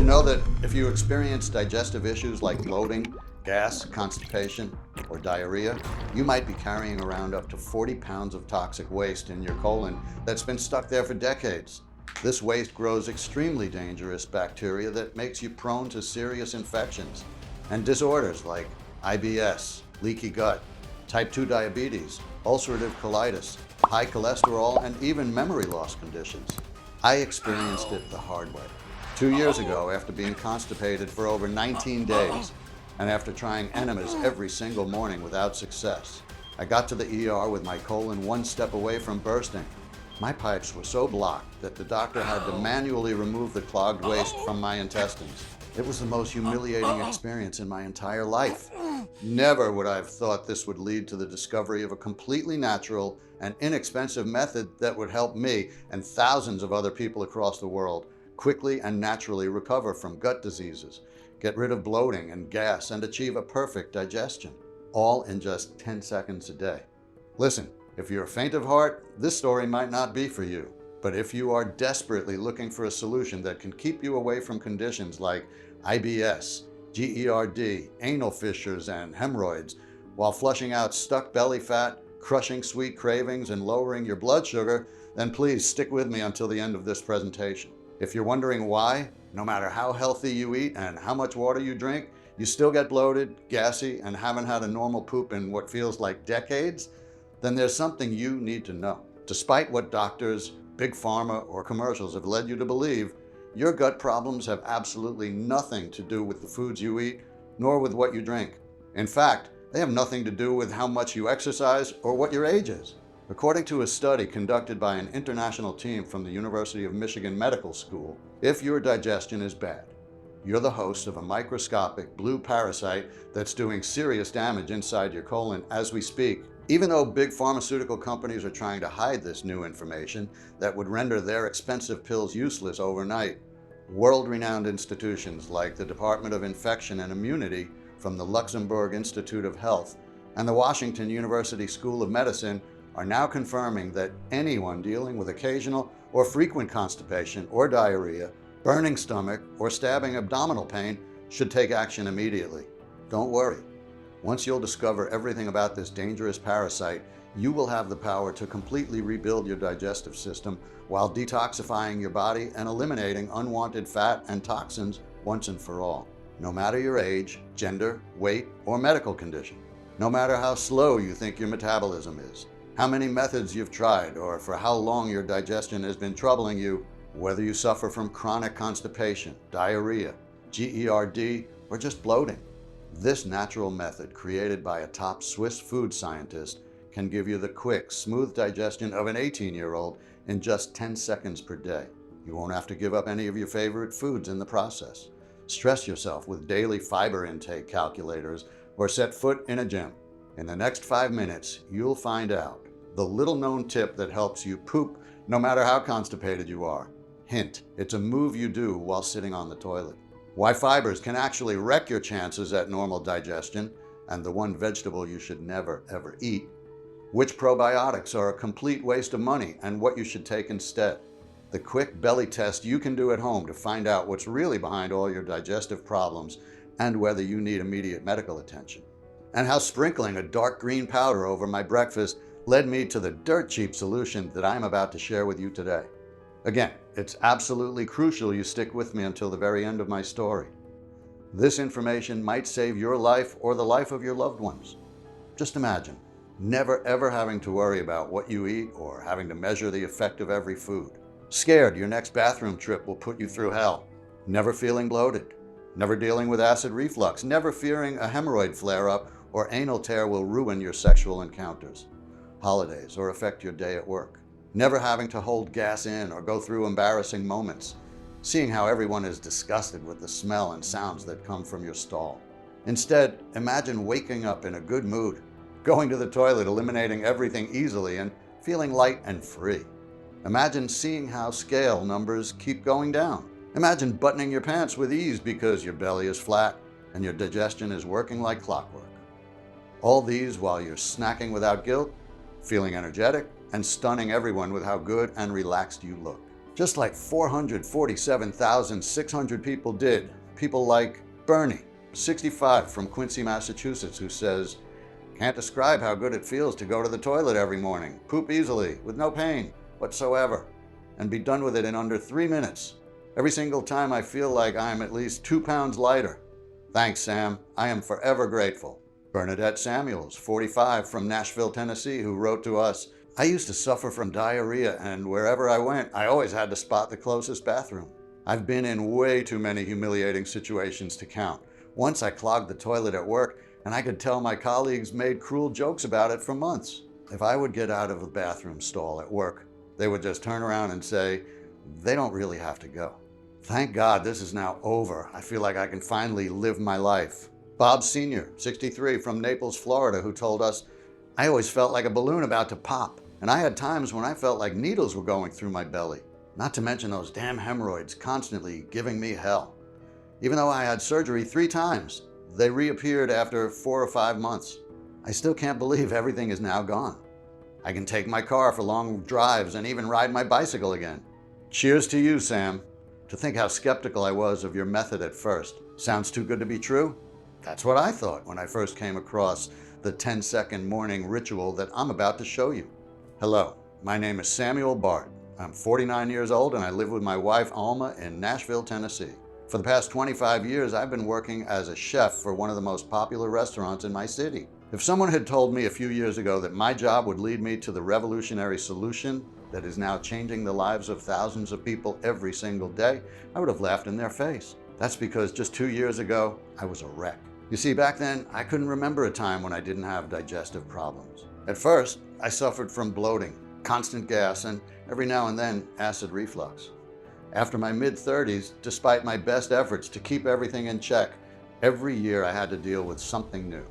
you know that if you experience digestive issues like bloating, gas, constipation, or diarrhea, you might be carrying around up to 40 pounds of toxic waste in your colon that's been stuck there for decades. This waste grows extremely dangerous bacteria that makes you prone to serious infections and disorders like IBS, leaky gut, type 2 diabetes, ulcerative colitis, high cholesterol, and even memory loss conditions. I experienced it the hard way. 2 years ago, after being constipated for over 19 days, and after trying enemas every single morning without success, I got to the ER with my colon one step away from bursting. My pipes were so blocked that the doctor had to manually remove the clogged waste from my intestines. It was the most humiliating experience in my entire life. Never would I have thought this would lead to the discovery of a completely natural and inexpensive method that would help me and thousands of other people across the world quickly and naturally recover from gut diseases, get rid of bloating and gas, and achieve a perfect digestion, all in just 10 seconds a day. Listen, if you're faint of heart, this story might not be for you. But if you are desperately looking for a solution that can keep you away from conditions like IBS, GERD, anal fissures, and hemorrhoids, while flushing out stuck belly fat, crushing sweet cravings, and lowering your blood sugar, then please stick with me until the end of this presentation. If you're wondering why, no matter how healthy you eat and how much water you drink, you still get bloated, gassy, and haven't had a normal poop in what feels like decades, then there's something you need to know. Despite what doctors, big pharma, or commercials have led you to believe, your gut problems have absolutely nothing to do with the foods you eat, nor with what you drink. In fact, they have nothing to do with how much you exercise or what your age is. According to a study conducted by an international team from the University of Michigan Medical School, if your digestion is bad, you're the host of a microscopic blue parasite that's doing serious damage inside your colon as we speak. Even though big pharmaceutical companies are trying to hide this new information that would render their expensive pills useless overnight, world-renowned institutions like the Department of Infection and Immunity from the Luxembourg Institute of Health and the Washington University School of Medicine are now confirming that anyone dealing with occasional or frequent constipation or diarrhea, burning stomach, or stabbing abdominal pain should take action immediately. Don't worry. Once you'll discover everything about this dangerous parasite, you will have the power to completely rebuild your digestive system while detoxifying your body and eliminating unwanted fat and toxins once and for all. No matter your age, gender, weight, or medical condition. No matter how slow you think your metabolism is, how many methods you've tried, or for how long your digestion has been troubling you, whether you suffer from chronic constipation, diarrhea, GERD, or just bloating. This natural method, created by a top Swiss food scientist, can give you the quick, smooth digestion of an 18-year-old in just 10 seconds per day. You won't have to give up any of your favorite foods in the process, stress yourself with daily fiber intake calculators, or set foot in a gym. In the next 5 minutes, you'll find out the little-known tip that helps you poop no matter how constipated you are. Hint, it's a move you do while sitting on the toilet. Why fibers can actually wreck your chances at normal digestion, and the one vegetable you should never ever eat. Which probiotics are a complete waste of money and what you should take instead. The quick belly test you can do at home to find out what's really behind all your digestive problems and whether you need immediate medical attention. And how sprinkling a dark green powder over my breakfast led me to the dirt cheap solution that I'm about to share with you today. Again, it's absolutely crucial you stick with me until the very end of my story. This information might save your life or the life of your loved ones. Just imagine, never ever having to worry about what you eat or having to measure the effect of every food. Scared your next bathroom trip will put you through hell. Never feeling bloated. Never dealing with acid reflux. Never fearing a hemorrhoid flare-up or anal tear will ruin your sexual encounters, holidays, or affect your day at work. Never having to hold gas in or go through embarrassing moments, seeing how everyone is disgusted with the smell and sounds that come from your stall. Instead, imagine waking up in a good mood, going to the toilet, eliminating everything easily, and feeling light and free. Imagine seeing how scale numbers keep going down. Imagine buttoning your pants with ease because your belly is flat and your digestion is working like clockwork. All these while you're snacking without guilt, feeling energetic, and stunning everyone with how good and relaxed you look. just like 447,600 people did. People like Bernie, 65, from Quincy, Massachusetts, who says, "Can't describe how good it feels to go to the toilet every morning, poop easily, with no pain whatsoever, and be done with it in under 3 minutes. Every single time I feel like I'm at least 2 pounds lighter. Thanks, Sam. I am forever grateful." Bernadette Samuels, 45, from Nashville, Tennessee, who wrote to us, "I used to suffer from diarrhea, and wherever I went, I always had to spot the closest bathroom. I've been in way too many humiliating situations to count. Once I clogged the toilet at work, and I could tell my colleagues made cruel jokes about it for months. If I would get out of a bathroom stall at work, they would just turn around and say, they don't really have to go. Thank God this is now over. I feel like I can finally live my life." Bob Sr., 63, from Naples, Florida, who told us, "I always felt like a balloon about to pop, and I had times when I felt like needles were going through my belly. Not to mention those damn hemorrhoids constantly giving me hell. Even though I had surgery 3 times, they reappeared after 4 or 5 months. I still can't believe everything is now gone. I can take my car for long drives and even ride my bicycle again." Cheers to you, Sam. To think how skeptical I was of your method at first. Sounds too good to be true? That's what I thought when I first came across the 10-second morning ritual that I'm about to show you. Hello, my name is Samuel Bart. I'm 49 years old and I live with my wife Alma in Nashville, Tennessee. For the past 25 years, I've been working as a chef for one of the most popular restaurants in my city. If someone had told me a few years ago that my job would lead me to the revolutionary solution that is now changing the lives of thousands of people every single day, I would have laughed in their face. That's because just 2 years ago, I was a wreck. You see, back then, I couldn't remember a time when I didn't have digestive problems. At first, I suffered from bloating, constant gas, and every now and then, acid reflux. After my mid-30s, despite my best efforts to keep everything in check, every year I had to deal with something new.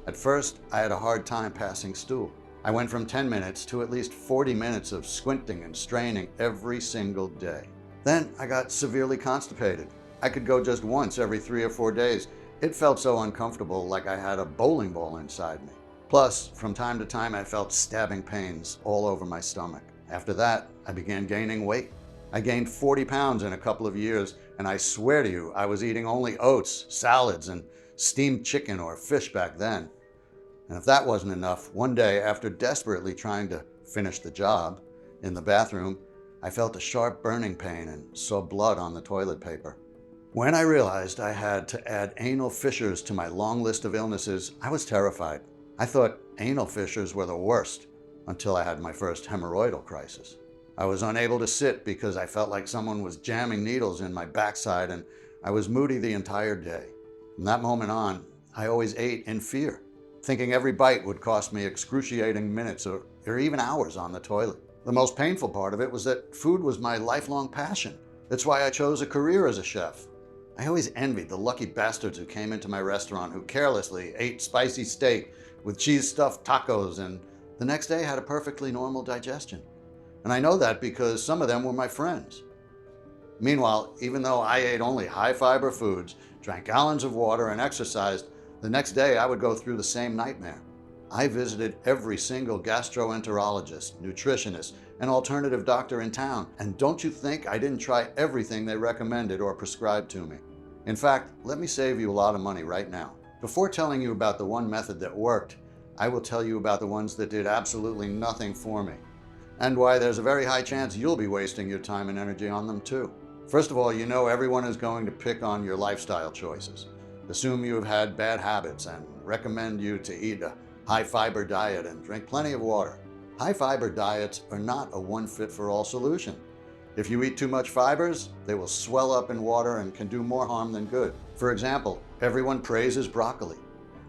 At first, I had a hard time passing stool. I went from 10 minutes to at least 40 minutes of squinting and straining every single day. Then I got severely constipated. I could go just once every 3 or 4 days. It felt so uncomfortable, like I had a bowling ball inside me. Plus, from time to time, I felt stabbing pains all over my stomach. After that, I began gaining weight. I gained 40 pounds in a couple of years, and I swear to you, I was eating only oats, salads, and steamed chicken or fish back then. And if that wasn't enough, one day, after desperately trying to finish the job in the bathroom, I felt a sharp burning pain and saw blood on the toilet paper. When I realized I had to add anal fissures to my long list of illnesses, I was terrified. I thought anal fissures were the worst until I had my first hemorrhoidal crisis. I was unable to sit because I felt like someone was jamming needles in my backside, and I was moody the entire day. From that moment on, I always ate in fear, thinking every bite would cost me excruciating minutes or even hours on the toilet. The most painful part of it was that food was my lifelong passion. That's why I chose a career as a chef. I always envied the lucky bastards who came into my restaurant who carelessly ate spicy steak with cheese-stuffed tacos and the next day had a perfectly normal digestion. And I know that because some of them were my friends. Meanwhile, even though I ate only high-fiber foods, drank gallons of water, and exercised, the next day I would go through the same nightmare. I visited every single gastroenterologist, nutritionist, and alternative doctor in town, and don't you think I didn't try everything they recommended or prescribed to me. In fact, let me save you a lot of money right now. Before telling you about the one method that worked, I will tell you about the ones that did absolutely nothing for me, and why there's a very high chance you'll be wasting your time and energy on them too. First of all, you know everyone is going to pick on your lifestyle choices, assume you have had bad habits, and recommend you to eat a high-fiber diet and drink plenty of water. High-fiber diets are not a one-fit-for-all solution. If you eat too much fibers, they will swell up in water and can do more harm than good. For example, everyone praises broccoli,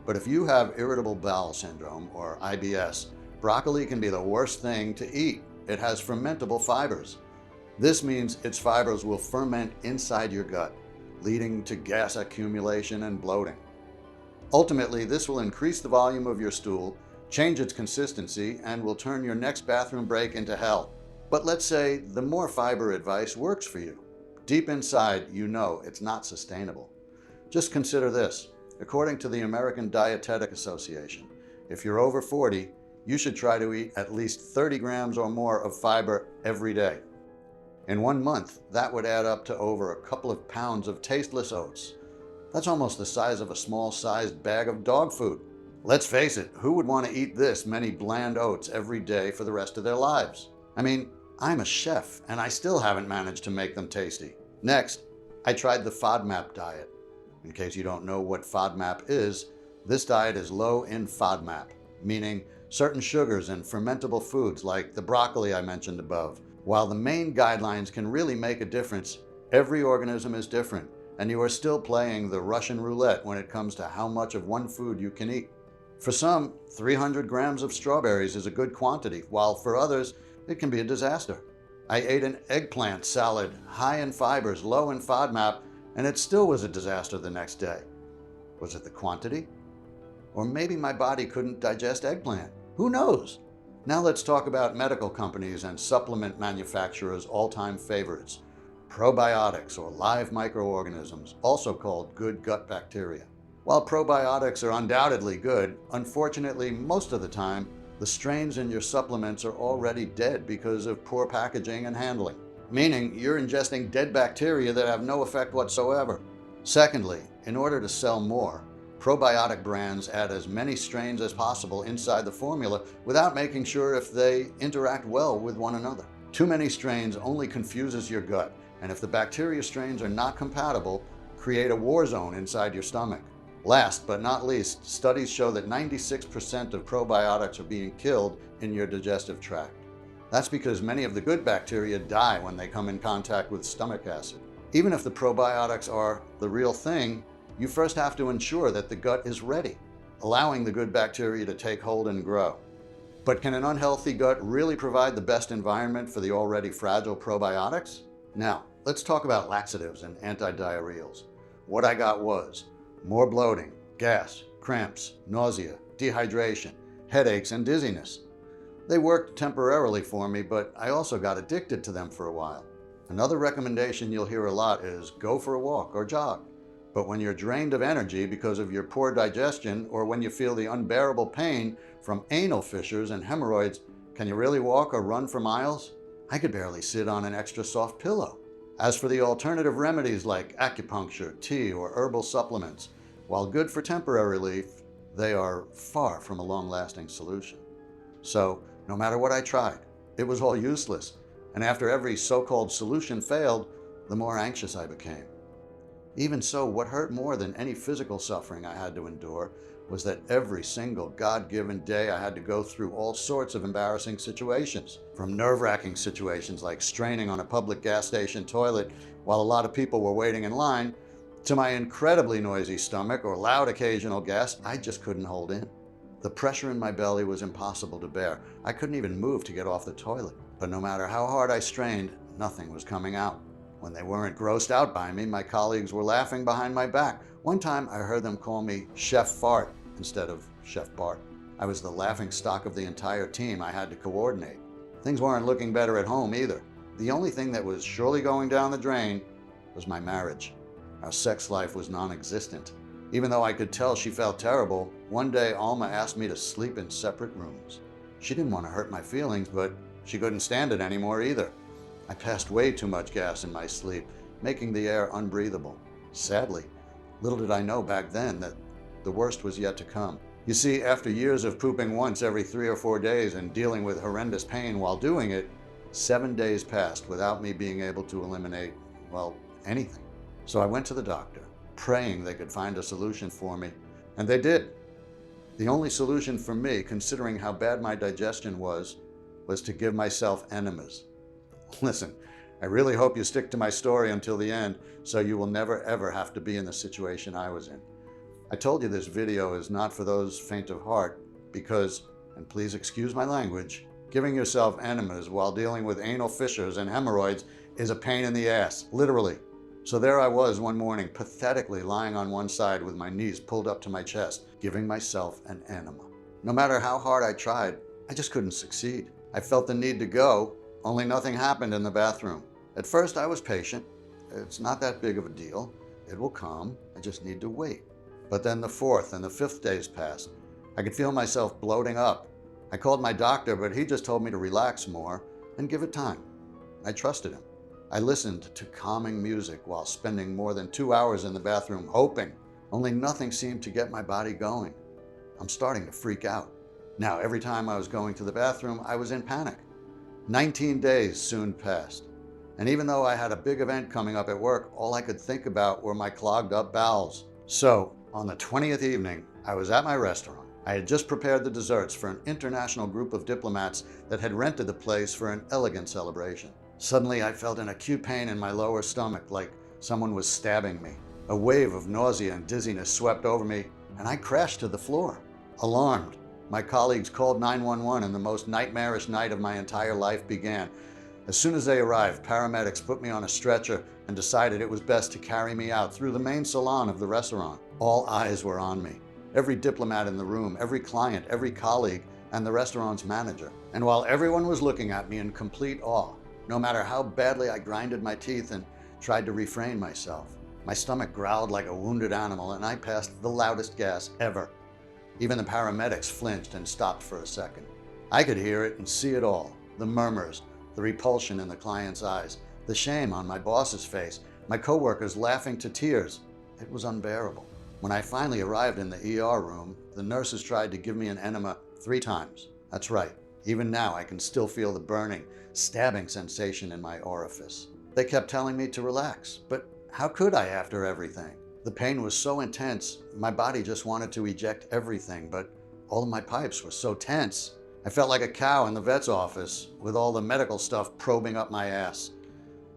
but if you have irritable bowel syndrome or IBS, broccoli can be the worst thing to eat. It has fermentable fibers. This means its fibers will ferment inside your gut, leading to gas accumulation and bloating. Ultimately, this will increase the volume of your stool, change its consistency, and will turn your next bathroom break into hell. But let's say the more fiber advice works for you. Deep inside, you know it's not sustainable. Just consider this. According to the American Dietetic Association, if you're over 40, you should try to eat at least 30 grams or more of fiber every day. In 1 month, that would add up to over a couple of pounds of tasteless oats. That's almost the size of a small-sized bag of dog food. Let's face it, who would want to eat this many bland oats every day for the rest of their lives? I mean, I'm a chef, and I still haven't managed to make them tasty. Next, I tried the FODMAP diet. In case you don't know what FODMAP is, this diet is low in FODMAP, meaning certain sugars and fermentable foods like the broccoli I mentioned above. While the main guidelines can really make a difference, every organism is different, and you are still playing the Russian roulette when it comes to how much of one food you can eat. For some, 300 grams of strawberries is a good quantity, while for others, it can be a disaster. I ate an eggplant salad, high in fibers, low in FODMAP, and it still was a disaster the next day. Was it the quantity? Or maybe my body couldn't digest eggplant. Who knows? Now let's talk about medical companies and supplement manufacturers' all-time favorites, probiotics or live microorganisms, also called good gut bacteria. While probiotics are undoubtedly good, unfortunately, most of the time, the strains in your supplements are already dead because of poor packaging and handling, meaning you're ingesting dead bacteria that have no effect whatsoever. Secondly, in order to sell more, probiotic brands add as many strains as possible inside the formula without making sure if they interact well with one another. Too many strains only confuses your gut, and if the bacteria strains are not compatible, create a war zone inside your stomach. Last but not least, studies show that 96% of probiotics are being killed in your digestive tract. That's because many of the good bacteria die when they come in contact with stomach acid. Even if the probiotics are the real thing, you first have to ensure that the gut is ready, allowing the good bacteria to take hold and grow. But can an unhealthy gut really provide the best environment for the already fragile probiotics? Now, let's talk about laxatives and antidiarrheals. What I got was more bloating, gas, cramps, nausea, dehydration, headaches, and dizziness. They worked temporarily for me, but I also got addicted to them for a while. Another recommendation you'll hear a lot is go for a walk or jog. But when you're drained of energy because of your poor digestion, or when you feel the unbearable pain from anal fissures and hemorrhoids, can you really walk or run for miles? I could barely sit on an extra soft pillow. As for the alternative remedies like acupuncture, tea, or herbal supplements, while good for temporary relief, they are far from a long-lasting solution. So, no matter what I tried, it was all useless, and after every so-called solution failed, the more anxious I became. Even so, what hurt more than any physical suffering I had to endure was that every single God-given day I had to go through all sorts of embarrassing situations, from nerve-wracking situations like straining on a public gas station toilet while a lot of people were waiting in line, to my incredibly noisy stomach or loud occasional gas I just couldn't hold in. The pressure in my belly was impossible to bear. I couldn't even move to get off the toilet. But no matter how hard I strained, nothing was coming out. When they weren't grossed out by me, my colleagues were laughing behind my back. One time I heard them call me Chef Fart instead of Chef Bart. I was the laughing stock of the entire team I had to coordinate. Things weren't looking better at home either. The only thing that was surely going down the drain was my marriage. Our sex life was non-existent. Even though I could tell she felt terrible, one day Alma asked me to sleep in separate rooms. She didn't want to hurt my feelings, but she couldn't stand it anymore either. I passed way too much gas in my sleep, making the air unbreathable. Sadly, little did I know back then that the worst was yet to come. You see, after years of pooping once every 3 or 4 days and dealing with horrendous pain while doing it, 7 days passed without me being able to eliminate, well, anything. So I went to the doctor, praying they could find a solution for me, and they did. The only solution for me, considering how bad my digestion was to give myself enemas. Listen, I really hope you stick to my story until the end, so you will never ever have to be in the situation I was in. I told you this video is not for those faint of heart because, and please excuse my language, giving yourself enemas while dealing with anal fissures and hemorrhoids is a pain in the ass, literally. So there I was one morning, pathetically lying on one side with my knees pulled up to my chest, giving myself an enema. No matter how hard I tried, I just couldn't succeed. I felt the need to go, only nothing happened in the bathroom. At first I was patient. It's not that big of a deal. It will come. I just need to wait. But then the 4th and the 5th days passed. I could feel myself bloating up. I called my doctor, but he just told me to relax more and give it time. I trusted him. I listened to calming music while spending more than 2 hours in the bathroom hoping. Only nothing seemed to get my body going. I'm starting to freak out. Now, every time I was going to the bathroom, I was in panic. 19 days soon passed. And even though I had a big event coming up at work, all I could think about were my clogged up bowels. So, on the 20th evening, I was at my restaurant. I had just prepared the desserts for an international group of diplomats that had rented the place for an elegant celebration. Suddenly, I felt an acute pain in my lower stomach, like someone was stabbing me. A wave of nausea and dizziness swept over me, and I crashed to the floor. Alarmed, my colleagues called 911 and the most nightmarish night of my entire life began. As soon as they arrived, paramedics put me on a stretcher and decided it was best to carry me out through the main salon of the restaurant. All eyes were on me. Every diplomat in the room, every client, every colleague, and the restaurant's manager. And while everyone was looking at me in complete awe, no matter how badly I grinded my teeth and tried to refrain myself, my stomach growled like a wounded animal and I passed the loudest gas ever. Even the paramedics flinched and stopped for a second. I could hear it and see it all. The murmurs, the repulsion in the client's eyes, the shame on my boss's face, my coworkers laughing to tears. It was unbearable. When I finally arrived in the ER room, the nurses tried to give me an enema 3 times. That's right. Even now I can still feel the burning, stabbing sensation in my orifice. They kept telling me to relax, but how could I after everything? The pain was so intense, my body just wanted to eject everything, but all of my pipes were so tense. I felt like a cow in the vet's office with all the medical stuff probing up my ass.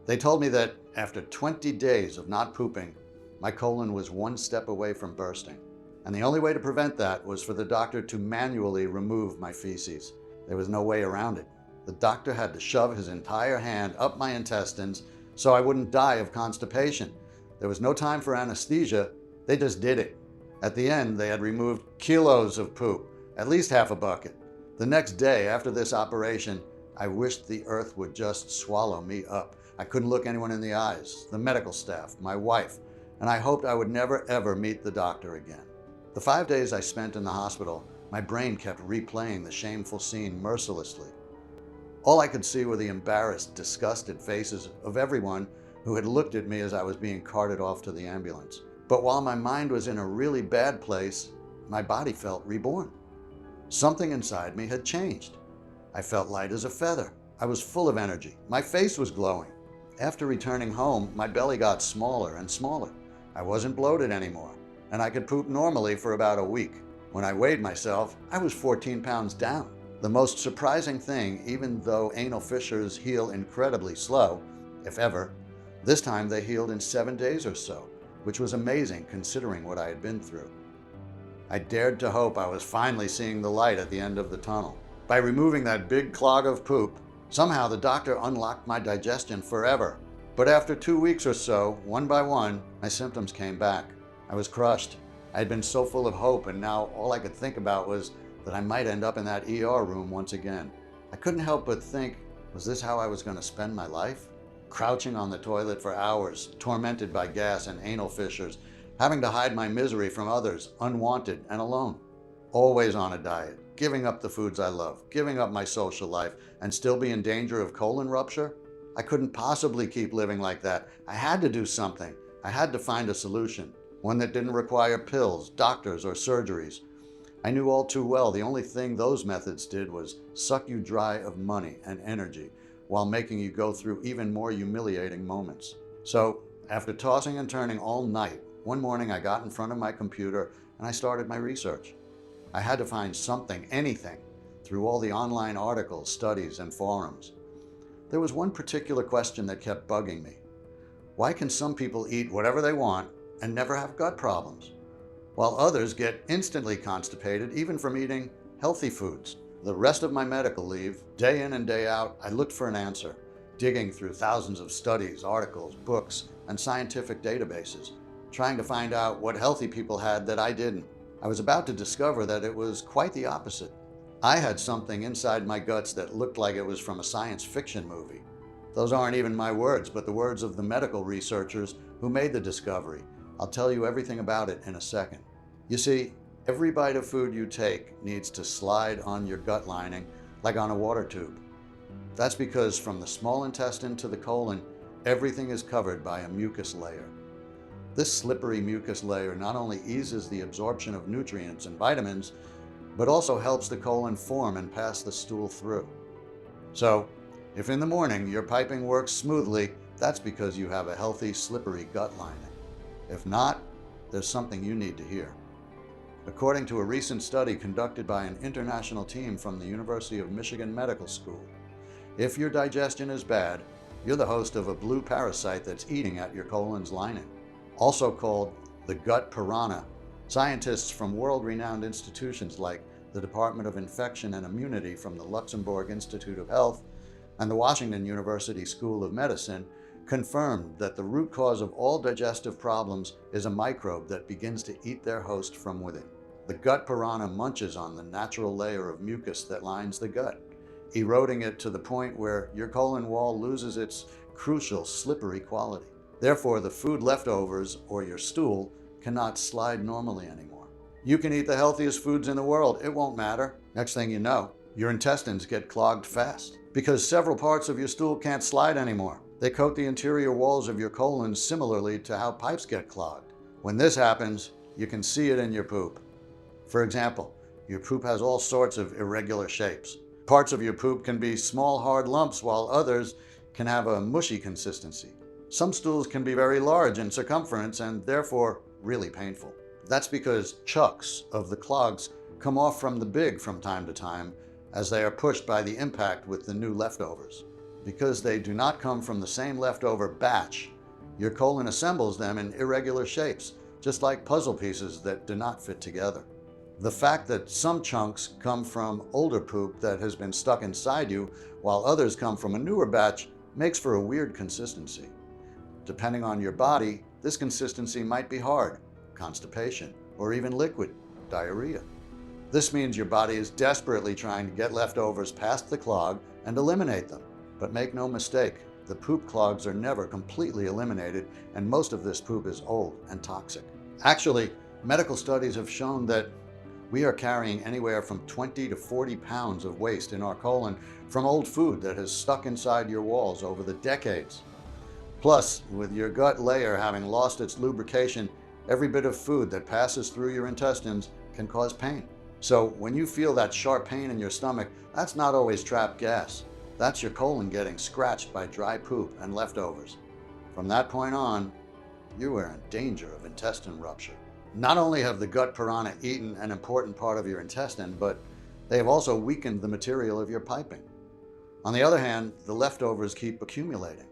They told me that after 20 days of not pooping, my colon was 1 step away from bursting. And the only way to prevent that was for the doctor to manually remove my feces. There was no way around it. The doctor had to shove his entire hand up my intestines so I wouldn't die of constipation. There was no time for anesthesia. They just did it. At the end, they had removed kilos of poop, at least half a bucket. The next day after this operation, I wished the earth would just swallow me up. I couldn't look anyone in the eyes, the medical staff, my wife, and I hoped I would never ever meet the doctor again. The 5 days I spent in the hospital, my brain kept replaying the shameful scene mercilessly. All I could see were the embarrassed, disgusted faces of everyone who had looked at me as I was being carted off to the ambulance. But while my mind was in a really bad place, my body felt reborn. Something inside me had changed. I felt light as a feather. I was full of energy. My face was glowing. After returning home, my belly got smaller and smaller. I wasn't bloated anymore, and I could poop normally for about a week. When I weighed myself, I was 14 pounds down. The most surprising thing, even though anal fissures heal incredibly slow, if ever, this time they healed in 7 days or so, which was amazing considering what I had been through. I dared to hope I was finally seeing the light at the end of the tunnel. By removing that big clog of poop, somehow the doctor unlocked my digestion forever. But after 2 weeks or so, one by one, my symptoms came back. I was crushed. I had been so full of hope, and now all I could think about was that I might end up in that ER room once again. I couldn't help but think, was this how I was going to spend my life? Crouching on the toilet for hours, tormented by gas and anal fissures, having to hide my misery from others, unwanted and alone. Always on a diet, giving up the foods I love, giving up my social life, and still be in danger of colon rupture? I couldn't possibly keep living like that. I had to do something. I had to find a solution, one that didn't require pills, doctors, or surgeries. I knew all too well the only thing those methods did was suck you dry of money and energy while making you go through even more humiliating moments. So, after tossing and turning all night, one morning I got in front of my computer and I started my research. I had to find something, anything, through all the online articles, studies, and forums. There was one particular question that kept bugging me. Why can some people eat whatever they want and never have gut problems, while others get instantly constipated even from eating healthy foods? The rest of my medical leave, day in and day out, I looked for an answer, digging through thousands of studies, articles, books, and scientific databases, trying to find out what healthy people had that I didn't. I was about to discover that it was quite the opposite. I had something inside my guts that looked like it was from a science fiction movie. Those aren't even my words, but the words of the medical researchers who made the discovery. I'll tell you everything about it in a second. You see, every bite of food you take needs to slide on your gut lining like on a water tube. That's because from the small intestine to the colon, everything is covered by a mucus layer. This slippery mucus layer not only eases the absorption of nutrients and vitamins, but also helps the colon form and pass the stool through. So, if in the morning your piping works smoothly, that's because you have a healthy, slippery gut lining. If not, there's something you need to hear. According to a recent study conducted by an international team from the University of Michigan Medical School, if your digestion is bad, you're the host of a blue parasite that's eating at your colon's lining. Also called the gut piranha, scientists from world-renowned institutions like the Department of Infection and Immunity from the Luxembourg Institute of Health and the Washington University School of Medicine confirmed that the root cause of all digestive problems is a microbe that begins to eat their host from within. The gut piranha munches on the natural layer of mucus that lines the gut, eroding it to the point where your colon wall loses its crucial slippery quality. Therefore, the food leftovers or your stool cannot slide normally anymore. You can eat the healthiest foods in the world, it won't matter. Next thing you know, your intestines get clogged fast because several parts of your stool can't slide anymore. They coat the interior walls of your colon similarly to how pipes get clogged. When this happens, you can see it in your poop. For example, your poop has all sorts of irregular shapes. Parts of your poop can be small, hard lumps, while others can have a mushy consistency. Some stools can be very large in circumference and therefore really painful. That's because chunks of the clogs come off from the big from time to time as they are pushed by the impact with the new leftovers. Because they do not come from the same leftover batch, your colon assembles them in irregular shapes, just like puzzle pieces that do not fit together. The fact that some chunks come from older poop that has been stuck inside you, while others come from a newer batch, makes for a weird consistency. Depending on your body, this consistency might be hard, constipation, or even liquid, diarrhea. This means your body is desperately trying to get leftovers past the clog and eliminate them. But make no mistake, the poop clogs are never completely eliminated, and most of this poop is old and toxic. Actually, medical studies have shown that we are carrying anywhere from 20 to 40 pounds of waste in our colon from old food that has stuck inside your walls over the decades. Plus, with your gut layer having lost its lubrication, every bit of food that passes through your intestines can cause pain. So when you feel that sharp pain in your stomach, that's not always trapped gas. That's your colon getting scratched by dry poop and leftovers. From that point on, you are in danger of intestine rupture. Not only have the gut piranha eaten an important part of your intestine, but they have also weakened the material of your piping. On the other hand, the leftovers keep accumulating.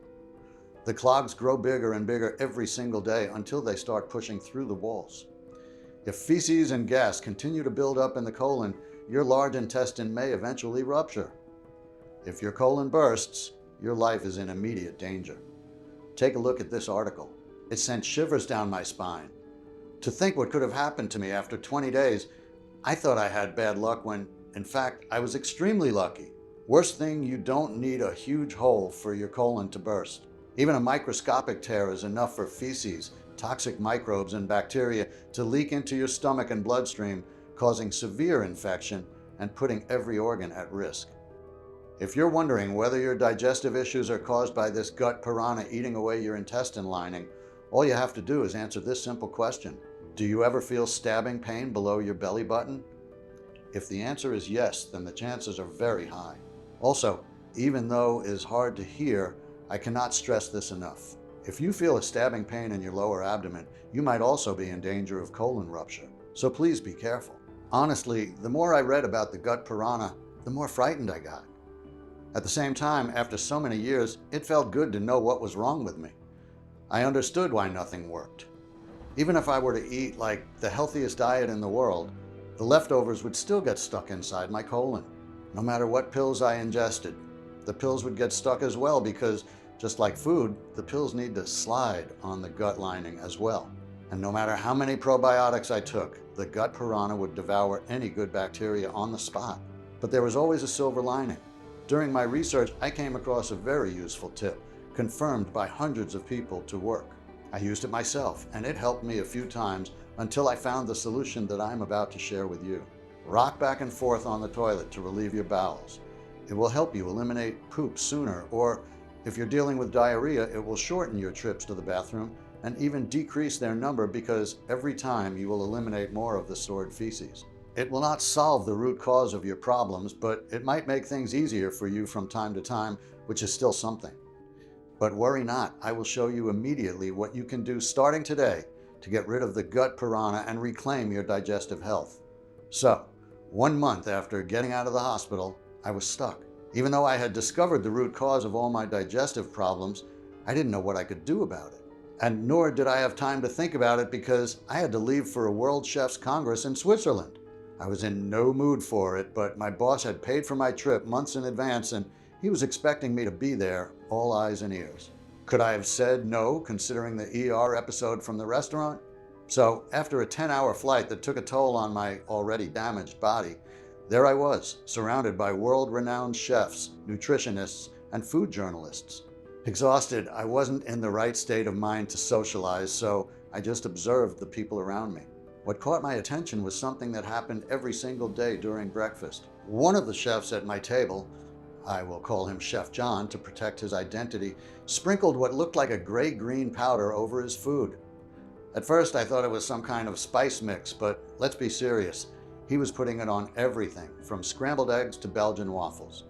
The clogs grow bigger and bigger every single day until they start pushing through the walls. If feces and gas continue to build up in the colon, your large intestine may eventually rupture. If your colon bursts, your life is in immediate danger. Take a look at this article. It sent shivers down my spine. To think what could have happened to me after 20 days, I thought I had bad luck when, in fact, I was extremely lucky. Worst thing, you don't need a huge hole for your colon to burst. Even a microscopic tear is enough for feces, toxic microbes, and bacteria to leak into your stomach and bloodstream, causing severe infection and putting every organ at risk. If you're wondering whether your digestive issues are caused by this gut piranha eating away your intestine lining, all you have to do is answer this simple question. Do you ever feel stabbing pain below your belly button? If the answer is yes, then the chances are very high. Also, even though it is hard to hear, I cannot stress this enough. If you feel a stabbing pain in your lower abdomen, you might also be in danger of colon rupture. So please be careful. Honestly, the more I read about the gut piranha, the more frightened I got. At the same time, after so many years, it felt good to know what was wrong with me. I understood why nothing worked. Even if I were to eat like the healthiest diet in the world, the leftovers would still get stuck inside my colon. No matter what pills I ingested, the pills would get stuck as well because, just like food, the pills need to slide on the gut lining as well. And no matter how many probiotics I took, the gut piranha would devour any good bacteria on the spot. But there was always a silver lining. During my research, I came across a very useful tip, confirmed by hundreds of people to work. I used it myself, and it helped me a few times until I found the solution that I'm about to share with you. Rock back and forth on the toilet to relieve your bowels. It will help you eliminate poop sooner, or If you're dealing with diarrhea, it will shorten your trips to the bathroom and even decrease their number because every time you will eliminate more of the stored feces. It will not solve the root cause of your problems, but it might make things easier for you from time to time, which is still something. But worry not, I will show you immediately what you can do starting today to get rid of the gut piranha and reclaim your digestive health. So, 1 month after getting out of the hospital, I was stuck. Even though I had discovered the root cause of all my digestive problems, I didn't know what I could do about it. And nor did I have time to think about it because I had to leave for a World Chefs Congress in Switzerland. I was in no mood for it, but my boss had paid for my trip months in advance and he was expecting me to be there, all eyes and ears. Could I have said no, considering the ER episode from the restaurant? So, after a 10-hour flight that took a toll on my already damaged body, there I was, surrounded by world-renowned chefs, nutritionists, and food journalists. Exhausted, I wasn't in the right state of mind to socialize, so I just observed the people around me. What caught my attention was something that happened every single day during breakfast. One of the chefs at my table, I will call him Chef John to protect his identity, sprinkled what looked like a gray-green powder over his food. At first I thought it was some kind of spice mix, but let's be serious. He was putting it on everything, from scrambled eggs to Belgian waffles.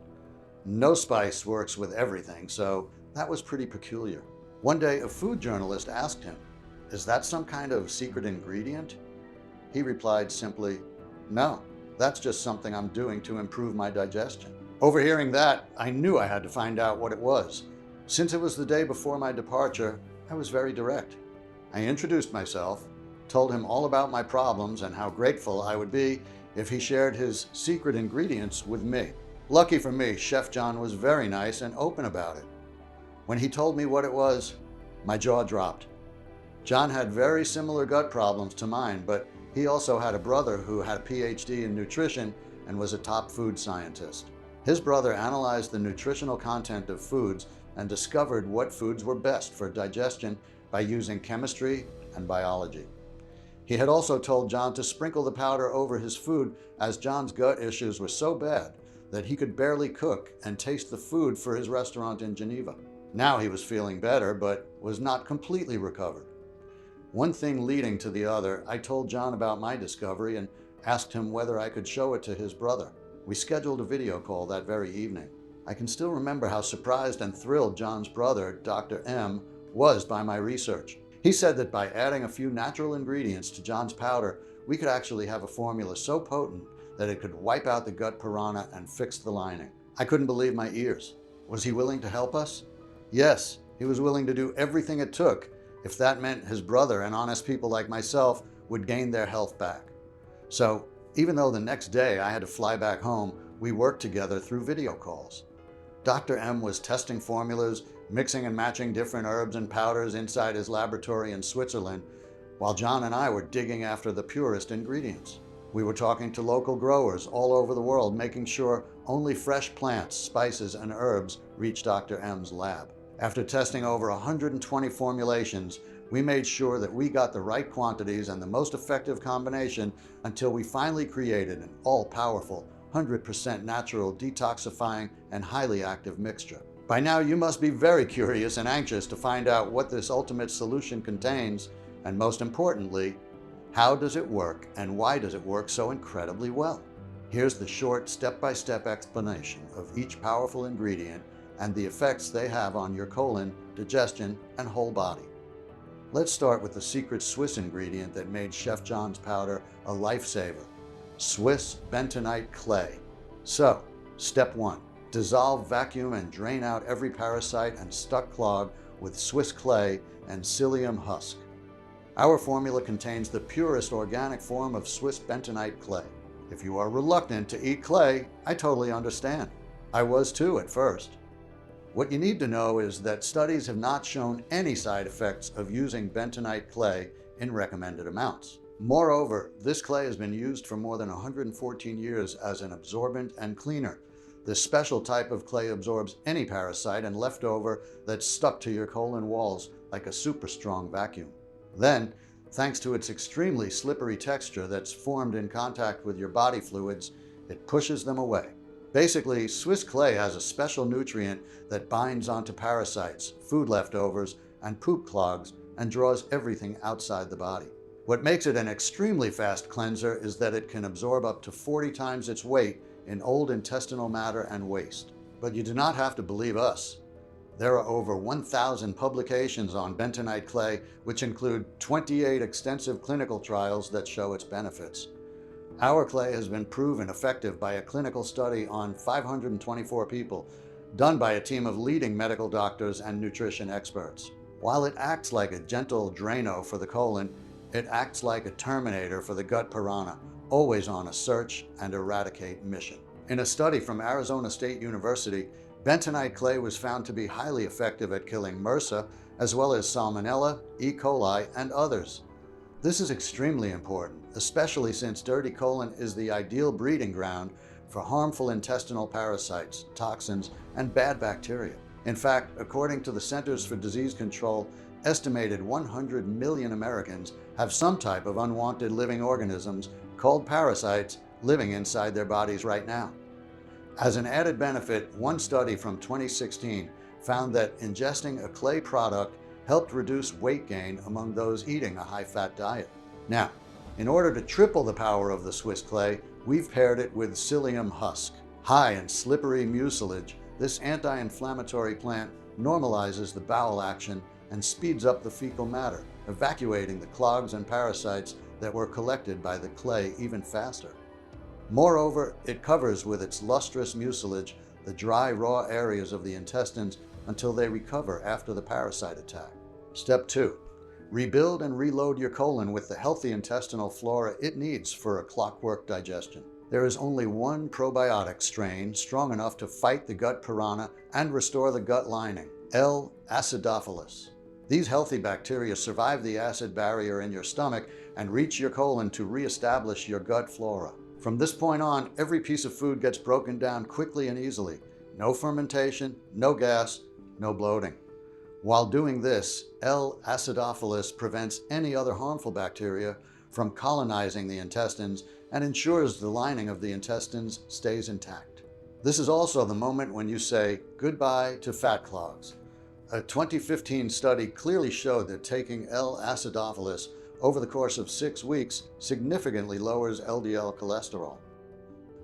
No spice works with everything, so that was pretty peculiar. One day, a food journalist asked him, "Is that some kind of secret ingredient?" He replied simply, "No, that's just something I'm doing to improve my digestion." Overhearing that, I knew I had to find out what it was. Since it was the day before my departure, I was very direct. I introduced myself, told him all about my problems and how grateful I would be if he shared his secret ingredients with me. Lucky for me, Chef John was very nice and open about it. When he told me what it was, my jaw dropped. John had very similar gut problems to mine, but he also had a brother who had a PhD in nutrition and was a top food scientist. His brother analyzed the nutritional content of foods and discovered what foods were best for digestion by using chemistry and biology. He had also told John to sprinkle the powder over his food as John's gut issues were so bad that he could barely cook and taste the food for his restaurant in Geneva. Now he was feeling better, but was not completely recovered. One thing leading to the other, I told John about my discovery and asked him whether I could show it to his brother. We scheduled a video call that very evening. I can still remember how surprised and thrilled John's brother, Dr. M, was by my research. He said that by adding a few natural ingredients to John's powder, we could actually have a formula so potent that it could wipe out the gut piranha and fix the lining. I couldn't believe my ears. Was he willing to help us? Yes, he was willing to do everything it took if that meant his brother and honest people like myself would gain their health back. So, even though the next day I had to fly back home, we worked together through video calls. Dr. M was testing formulas, mixing and matching different herbs and powders inside his laboratory in Switzerland, while John and I were digging after the purest ingredients. We were talking to local growers all over the world, making sure only fresh plants, spices, and herbs reached Dr. M's lab. After testing over 120 formulations, we made sure that we got the right quantities and the most effective combination until we finally created an all-powerful, 100% natural, detoxifying, and highly active mixture. By now, you must be very curious and anxious to find out what this ultimate solution contains, and most importantly, how does it work and why does it work so incredibly well? Here's the short step-by-step explanation of each powerful ingredient and the effects they have on your colon, digestion, and whole body. Let's start with the secret Swiss ingredient that made Chef John's powder a lifesaver: Swiss bentonite clay. So, step 1. Dissolve, vacuum, and drain out every parasite and stuck clog with Swiss clay and psyllium husk. Our formula contains the purest organic form of Swiss bentonite clay. If you are reluctant to eat clay, I totally understand. I was too at first. What you need to know is that studies have not shown any side effects of using bentonite clay in recommended amounts. Moreover, this clay has been used for more than 114 years as an absorbent and cleaner. This special type of clay absorbs any parasite and leftover that's stuck to your colon walls like a super strong vacuum. Then, thanks to its extremely slippery texture that's formed in contact with your body fluids, it pushes them away. Basically, Swiss clay has a special nutrient that binds onto parasites, food leftovers, and poop clogs and draws everything outside the body. What makes it an extremely fast cleanser is that it can absorb up to 40 times its weight in old intestinal matter and waste. But you do not have to believe us. There are over 1,000 publications on bentonite clay, which include 28 extensive clinical trials that show its benefits. Our clay has been proven effective by a clinical study on 524 people, done by a team of leading medical doctors and nutrition experts. While it acts like a gentle Drano for the colon, it acts like a Terminator for the gut piranha, always on a search and eradicate mission. In a study from Arizona State University, bentonite clay was found to be highly effective at killing MRSA, as well as Salmonella, E. coli, and others. This is extremely important, especially since dirty colon is the ideal breeding ground for harmful intestinal parasites, toxins, and bad bacteria. In fact, according to the Centers for Disease Control, estimated 100 million Americans have some type of unwanted living organisms called parasites living inside their bodies right now. As an added benefit, one study from 2016 found that ingesting a clay product helped reduce weight gain among those eating a high-fat diet. Now, in order to triple the power of the Swiss clay, we've paired it with psyllium husk. High in slippery mucilage, this anti-inflammatory plant normalizes the bowel action and speeds up the fecal matter, evacuating the clogs and parasites that were collected by the clay even faster. Moreover, it covers with its lustrous mucilage the dry, raw areas of the intestines until they recover after the parasite attack. Step 2. Rebuild and reload your colon with the healthy intestinal flora it needs for a clockwork digestion. There is only one probiotic strain strong enough to fight the gut piranha and restore the gut lining, L. acidophilus. These healthy bacteria survive the acid barrier in your stomach and reach your colon to reestablish your gut flora. From this point on, every piece of food gets broken down quickly and easily. No fermentation, no gas, no bloating. While doing this, L. acidophilus prevents any other harmful bacteria from colonizing the intestines and ensures the lining of the intestines stays intact. This is also the moment when you say goodbye to fat clogs. A 2015 study clearly showed that taking L. acidophilus over the course of 6 weeks significantly lowers LDL cholesterol.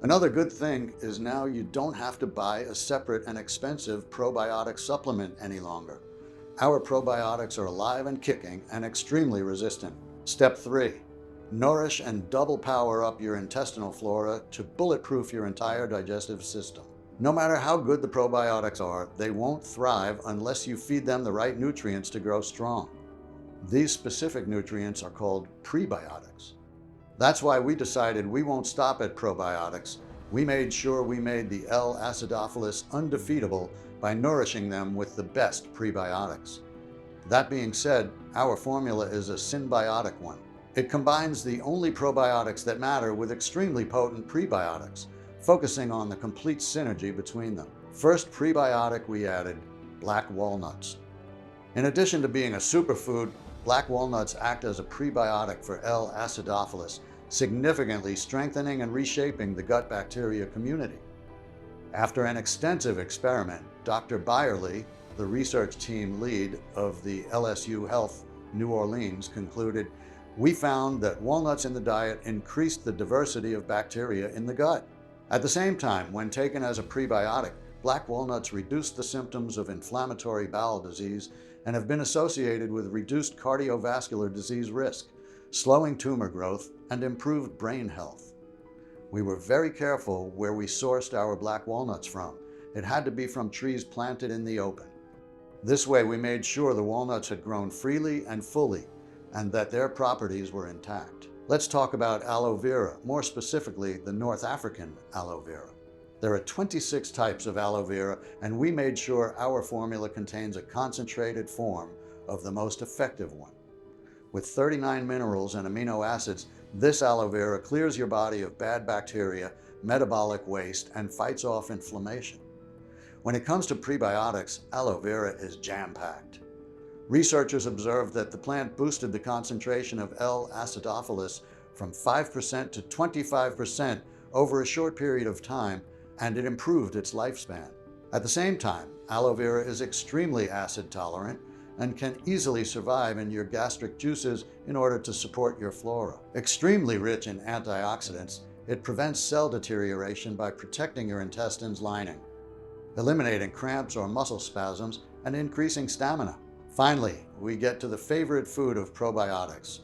Another good thing is now you don't have to buy a separate and expensive probiotic supplement any longer. Our probiotics are alive and kicking and extremely resistant. Step 3. Nourish and double power up your intestinal flora to bulletproof your entire digestive system. No matter how good the probiotics are, they won't thrive unless you feed them the right nutrients to grow strong. These specific nutrients are called prebiotics. That's why we decided we won't stop at probiotics. We made sure we made the L. acidophilus undefeatable by nourishing them with the best prebiotics. That being said, our formula is a symbiotic one. It combines the only probiotics that matter with extremely potent prebiotics, focusing on the complete synergy between them. First prebiotic we added, black walnuts. In addition to being a superfood, black walnuts act as a prebiotic for L. acidophilus, significantly strengthening and reshaping the gut bacteria community. After an extensive experiment, Dr. Byerly, the research team lead of the LSU Health New Orleans, concluded, "We found that walnuts in the diet increased the diversity of bacteria in the gut." At the same time, when taken as a prebiotic, black walnuts reduced the symptoms of inflammatory bowel disease and have been associated with reduced cardiovascular disease risk, slowing tumor growth, and improved brain health. We were very careful where we sourced our black walnuts from. It had to be from trees planted in the open. This way we made sure the walnuts had grown freely and fully, and that their properties were intact. Let's talk about aloe vera, more specifically the North African aloe vera. There are 26 types of aloe vera, and we made sure our formula contains a concentrated form of the most effective one. With 39 minerals and amino acids, this aloe vera clears your body of bad bacteria, metabolic waste, and fights off inflammation. When it comes to prebiotics, aloe vera is jam-packed. Researchers observed that the plant boosted the concentration of L. acidophilus from 5% to 25% over a short period of time, and it improved its lifespan. At the same time, aloe vera is extremely acid tolerant and can easily survive in your gastric juices in order to support your flora. Extremely rich in antioxidants, it prevents cell deterioration by protecting your intestines lining, eliminating cramps or muscle spasms, and increasing stamina. Finally, we get to the favorite food of probiotics,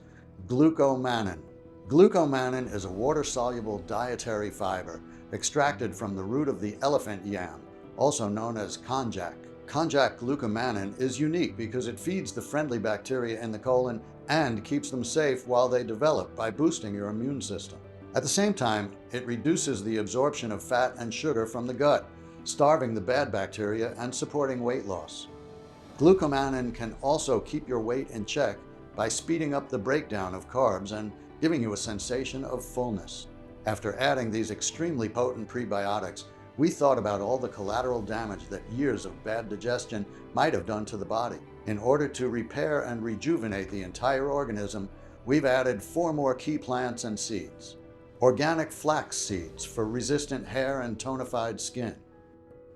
glucomannan. Glucomannan is a water-soluble dietary fiber extracted from the root of the elephant yam, also known as konjac. Konjac glucomannan is unique because it feeds the friendly bacteria in the colon and keeps them safe while they develop by boosting your immune system. At the same time, it reduces the absorption of fat and sugar from the gut, starving the bad bacteria and supporting weight loss. Glucomannan can also keep your weight in check by speeding up the breakdown of carbs and giving you a sensation of fullness. After adding these extremely potent prebiotics, we thought about all the collateral damage that years of bad digestion might have done to the body. In order to repair and rejuvenate the entire organism, we've added 4 more key plants and seeds. Organic flax seeds for resistant hair and tonified skin.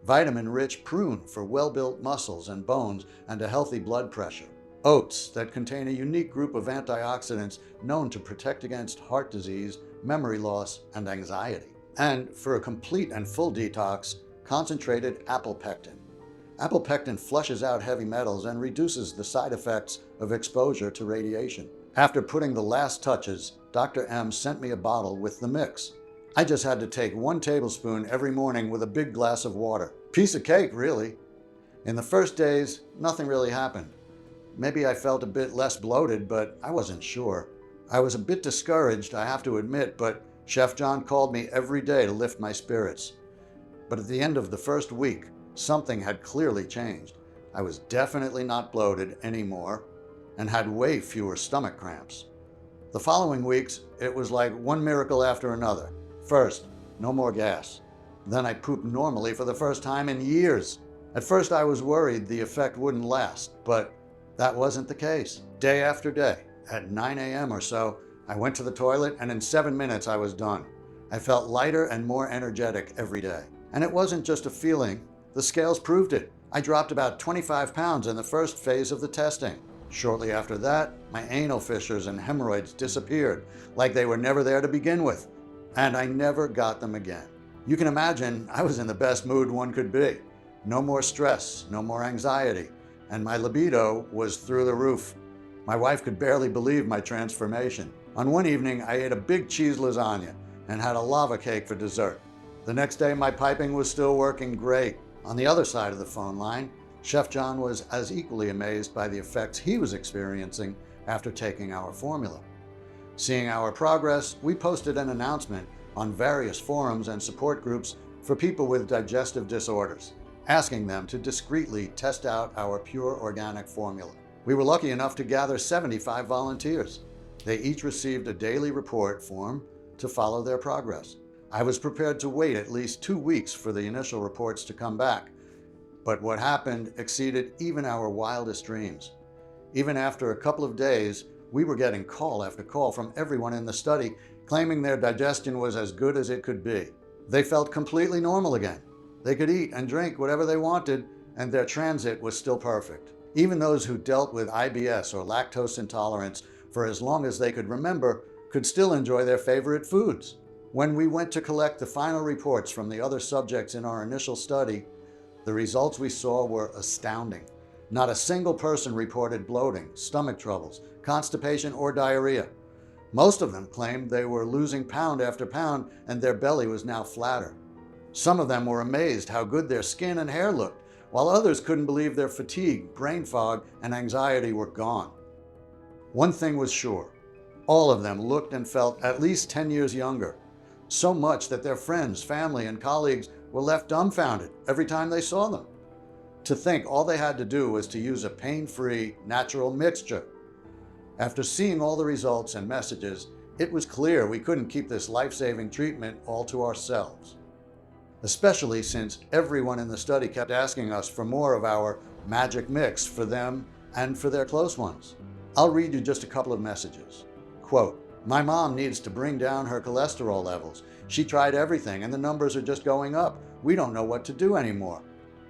Vitamin-rich prune for well-built muscles and bones and a healthy blood pressure. Oats that contain a unique group of antioxidants known to protect against heart disease, memory loss, and anxiety. And for a complete and full detox, concentrated apple pectin. Apple pectin flushes out heavy metals and reduces the side effects of exposure to radiation. After putting the last touches, Dr. M sent me a bottle with the mix. I just had to take 1 tablespoon every morning with a big glass of water. Piece of cake, really. In the first days, nothing really happened. Maybe I felt a bit less bloated, but I wasn't sure. I was a bit discouraged, I have to admit, but Chef John called me every day to lift my spirits. But at the end of the first week, something had clearly changed. I was definitely not bloated anymore and had way fewer stomach cramps. The following weeks, it was like one miracle after another. First, no more gas. Then I pooped normally for the first time in years. At first I was worried the effect wouldn't last, but that wasn't the case. Day after day, at 9 a.m. or so, I went to the toilet and in 7 minutes I was done. I felt lighter and more energetic every day. And it wasn't just a feeling, the scales proved it. I dropped about 25 pounds in the first phase of the testing. Shortly after that, my anal fissures and hemorrhoids disappeared, like they were never there to begin with. And I never got them again. You can imagine I was in the best mood one could be. No more stress, no more anxiety, and my libido was through the roof. My wife could barely believe my transformation. On one evening, I ate a big cheese lasagna and had a lava cake for dessert. The next day, my piping was still working great. On the other side of the phone line, Chef John was as equally amazed by the effects he was experiencing after taking our formula. Seeing our progress, we posted an announcement on various forums and support groups for people with digestive disorders, asking them to discreetly test out our pure organic formula. We were lucky enough to gather 75 volunteers. They each received a daily report form to follow their progress. I was prepared to wait at least 2 weeks for the initial reports to come back, but what happened exceeded even our wildest dreams. Even after a couple of days, we were getting call after call from everyone in the study claiming their digestion was as good as it could be. They felt completely normal again. They could eat and drink whatever they wanted, and their transit was still perfect. Even those who dealt with IBS or lactose intolerance for as long as they could remember could still enjoy their favorite foods. When we went to collect the final reports from the other subjects in our initial study, the results we saw were astounding. Not a single person reported bloating, stomach troubles, constipation, or diarrhea. Most of them claimed they were losing pound after pound and their belly was now flatter. Some of them were amazed how good their skin and hair looked, while others couldn't believe their fatigue, brain fog, and anxiety were gone. One thing was sure, all of them looked and felt at least 10 years younger, so much that their friends, family, and colleagues were left dumbfounded every time they saw them. To think all they had to do was to use a pain-free, natural mixture. After seeing all the results and messages, it was clear we couldn't keep this life-saving treatment all to ourselves. Especially since everyone in the study kept asking us for more of our magic mix for them and for their close ones. I'll read you just a couple of messages. Quote, "My mom needs to bring down her cholesterol levels. She tried everything and the numbers are just going up. We don't know what to do anymore.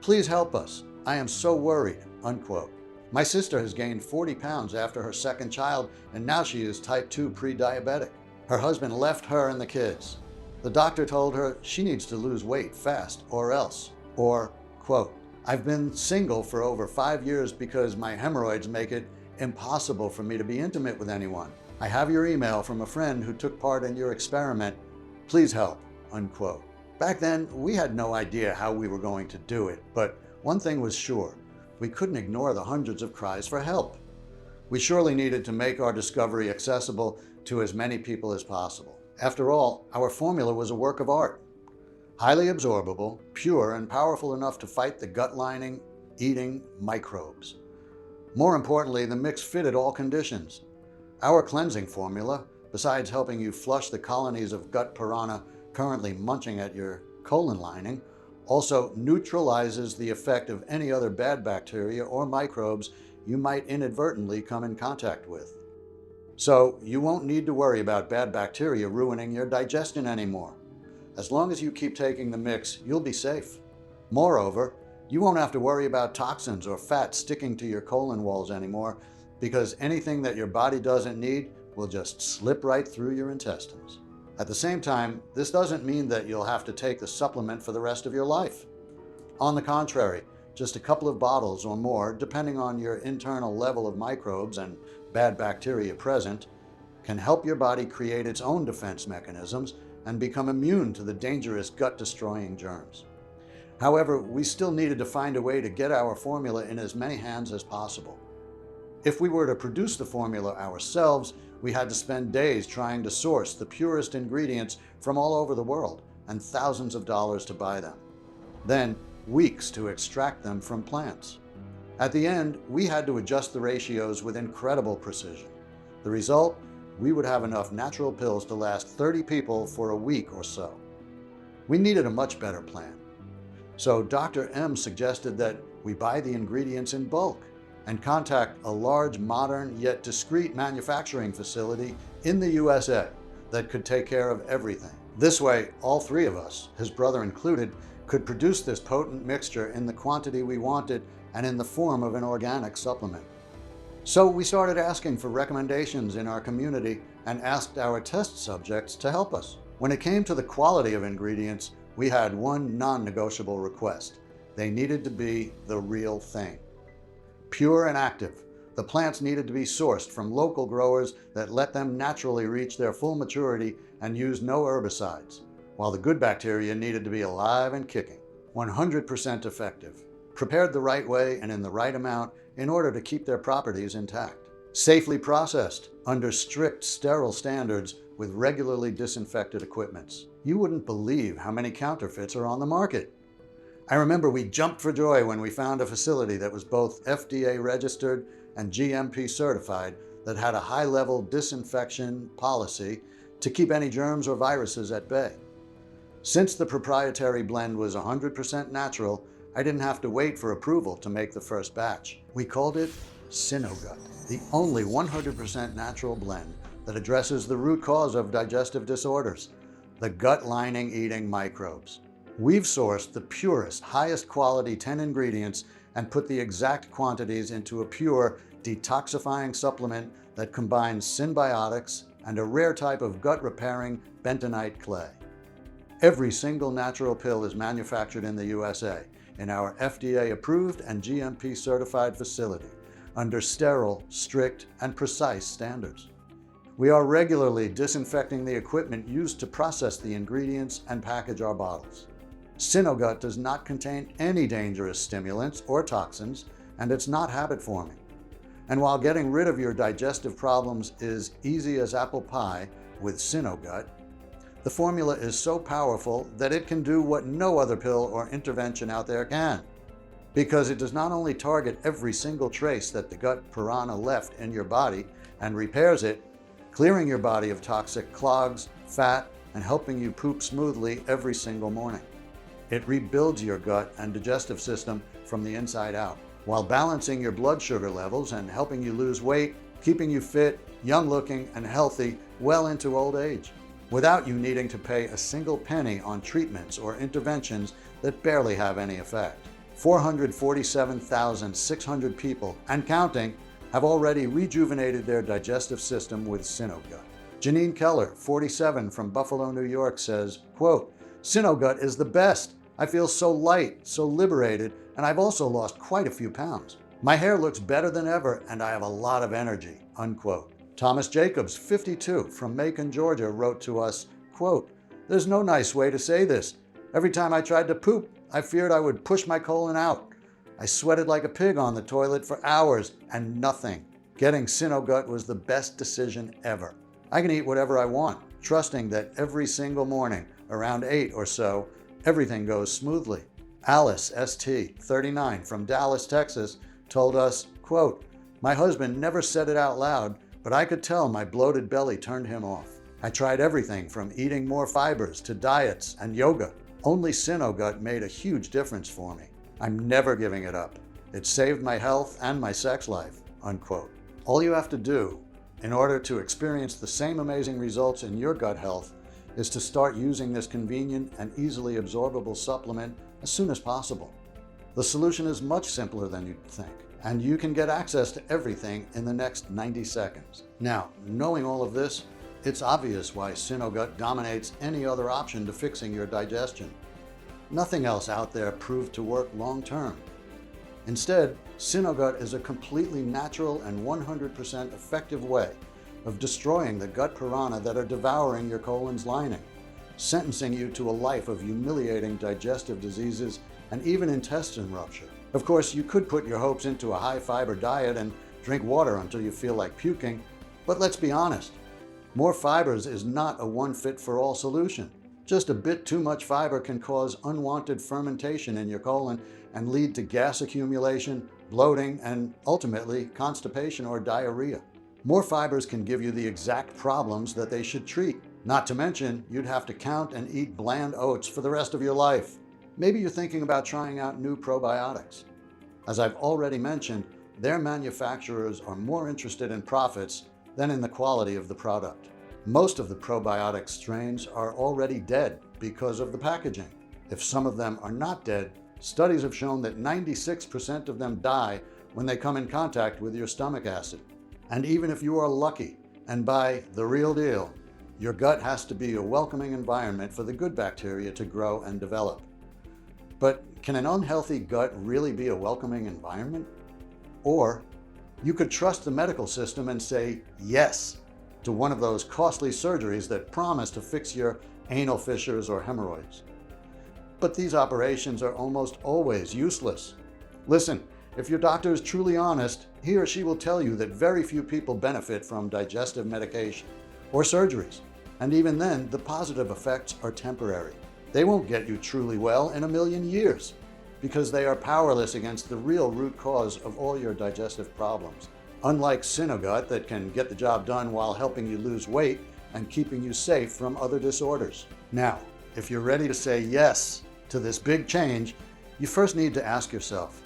Please help us. I am so worried," unquote. My sister has gained 40 pounds after her second child, and now she is type 2 pre-diabetic. Her husband left her and the kids. The doctor told her she needs to lose weight fast or else. Or, quote, "I've been single for over 5 years because my hemorrhoids make it impossible for me to be intimate with anyone. I have your email from a friend who took part in your experiment. Please help," unquote. Back then, we had no idea how we were going to do it, but one thing was sure: we couldn't ignore the hundreds of cries for help. We surely needed to make our discovery accessible to as many people as possible. After all, our formula was a work of art. Highly absorbable, pure, and powerful enough to fight the gut lining, eating microbes. More importantly, the mix fitted all conditions. Our cleansing formula, besides helping you flush the colonies of gut piranha currently munching at your colon lining, also neutralizes the effect of any other bad bacteria or microbes you might inadvertently come in contact with. So you won't need to worry about bad bacteria ruining your digestion anymore. As long as you keep taking the mix, you'll be safe. Moreover, you won't have to worry about toxins or fat sticking to your colon walls anymore, because anything that your body doesn't need will just slip right through your intestines. At the same time, this doesn't mean that you'll have to take the supplement for the rest of your life. On the contrary, just a couple of bottles or more, depending on your internal level of microbes and bad bacteria present, can help your body create its own defense mechanisms and become immune to the dangerous gut-destroying germs. However, we still needed to find a way to get our formula in as many hands as possible. If we were to produce the formula ourselves, we had to spend days trying to source the purest ingredients from all over the world and thousands of dollars to buy them. Then, weeks to extract them from plants. At the end, we had to adjust the ratios with incredible precision. The result? We would have enough natural pills to last 30 people for a week or so. We needed a much better plan. So Dr. M suggested that we buy the ingredients in bulk and contact a large, modern, yet discreet manufacturing facility in the USA that could take care of everything. This way, all three of us, his brother included, could produce this potent mixture in the quantity we wanted and in the form of an organic supplement. So we started asking for recommendations in our community and asked our test subjects to help us. When it came to the quality of ingredients, we had one non-negotiable request. They needed to be the real thing. Pure and active, the plants needed to be sourced from local growers that let them naturally reach their full maturity and use no herbicides, while the good bacteria needed to be alive and kicking. 100% effective, prepared the right way and in the right amount in order to keep their properties intact. Safely processed under strict sterile standards with regularly disinfected equipments. You wouldn't believe how many counterfeits are on the market. I remember we jumped for joy when we found a facility that was both FDA registered and GMP certified that had a high-level disinfection policy to keep any germs or viruses at bay. Since the proprietary blend was 100% natural, I didn't have to wait for approval to make the first batch. We called it Synogut, the only 100% natural blend that addresses the root cause of digestive disorders, the gut lining eating microbes. We've sourced the purest, highest quality 10 ingredients and put the exact quantities into a pure, detoxifying supplement that combines symbiotics and a rare type of gut-repairing bentonite clay. Every single natural pill is manufactured in the USA in our FDA-approved and GMP-certified facility under sterile, strict, and precise standards. We are regularly disinfecting the equipment used to process the ingredients and package our bottles. Synogut does not contain any dangerous stimulants or toxins, and it's not habit-forming. And while getting rid of your digestive problems is easy as apple pie with Synogut, the formula is so powerful that it can do what no other pill or intervention out there can. Because it does not only target every single trace that the gut piranha left in your body and repairs it, clearing your body of toxic clogs, fat, and helping you poop smoothly every single morning. It rebuilds your gut and digestive system from the inside out, while balancing your blood sugar levels and helping you lose weight, keeping you fit, young-looking, and healthy well into old age, without you needing to pay a single penny on treatments or interventions that barely have any effect. 447,600 people, and counting, have already rejuvenated their digestive system with Synogut. Janine Keller, 47, from Buffalo, New York, says, quote, "Synogut is the best. I feel so light, so liberated, and I've also lost quite a few pounds. My hair looks better than ever, and I have a lot of energy," unquote. Thomas Jacobs, 52, from Macon, Georgia, wrote to us, quote, "There's no nice way to say this. Every time I tried to poop, I feared I would push my colon out. I sweated like a pig on the toilet for hours and nothing. Getting Synogut was the best decision ever. I can eat whatever I want, trusting that every single morning, around 8 or so, everything goes smoothly." Alice, ST, 39, from Dallas, Texas, told us, quote, "My husband never said it out loud, but I could tell my bloated belly turned him off. I tried everything from eating more fibers to diets and yoga. Only Synogut made a huge difference for me. I'm never giving it up. It saved my health and my sex life," unquote. All you have to do in order to experience the same amazing results in your gut health is to start using this convenient and easily absorbable supplement as soon as possible. The solution is much simpler than you'd think, and you can get access to everything in the next 90 seconds. Now, knowing all of this, it's obvious why Synogut dominates any other option to fixing your digestion. Nothing else out there proved to work long term. Instead, Synogut is a completely natural and 100% effective way of destroying the gut piranha that are devouring your colon's lining, sentencing you to a life of humiliating digestive diseases and even intestine rupture. Of course, you could put your hopes into a high-fiber diet and drink water until you feel like puking, but let's be honest, more fibers is not a one-fit-for-all solution. Just a bit too much fiber can cause unwanted fermentation in your colon and lead to gas accumulation, bloating, and ultimately constipation or diarrhea. More fibers can give you the exact problems that they should treat. Not to mention, you'd have to count and eat bland oats for the rest of your life. Maybe you're thinking about trying out new probiotics. As I've already mentioned, their manufacturers are more interested in profits than in the quality of the product. Most of the probiotic strains are already dead because of the packaging. If some of them are not dead, studies have shown that 96% of them die when they come in contact with your stomach acid. And even if you are lucky and buy the real deal, your gut has to be a welcoming environment for the good bacteria to grow and develop. But can an unhealthy gut really be a welcoming environment? Or you could trust the medical system and say yes to one of those costly surgeries that promise to fix your anal fissures or hemorrhoids. But these operations are almost always useless. Listen, if your doctor is truly honest, he or she will tell you that very few people benefit from digestive medication or surgeries, and even then, the positive effects are temporary. They won't get you truly well in a million years because they are powerless against the real root cause of all your digestive problems. Unlike Synogut that can get the job done while helping you lose weight and keeping you safe from other disorders. Now, if you're ready to say yes to this big change, you first need to ask yourself,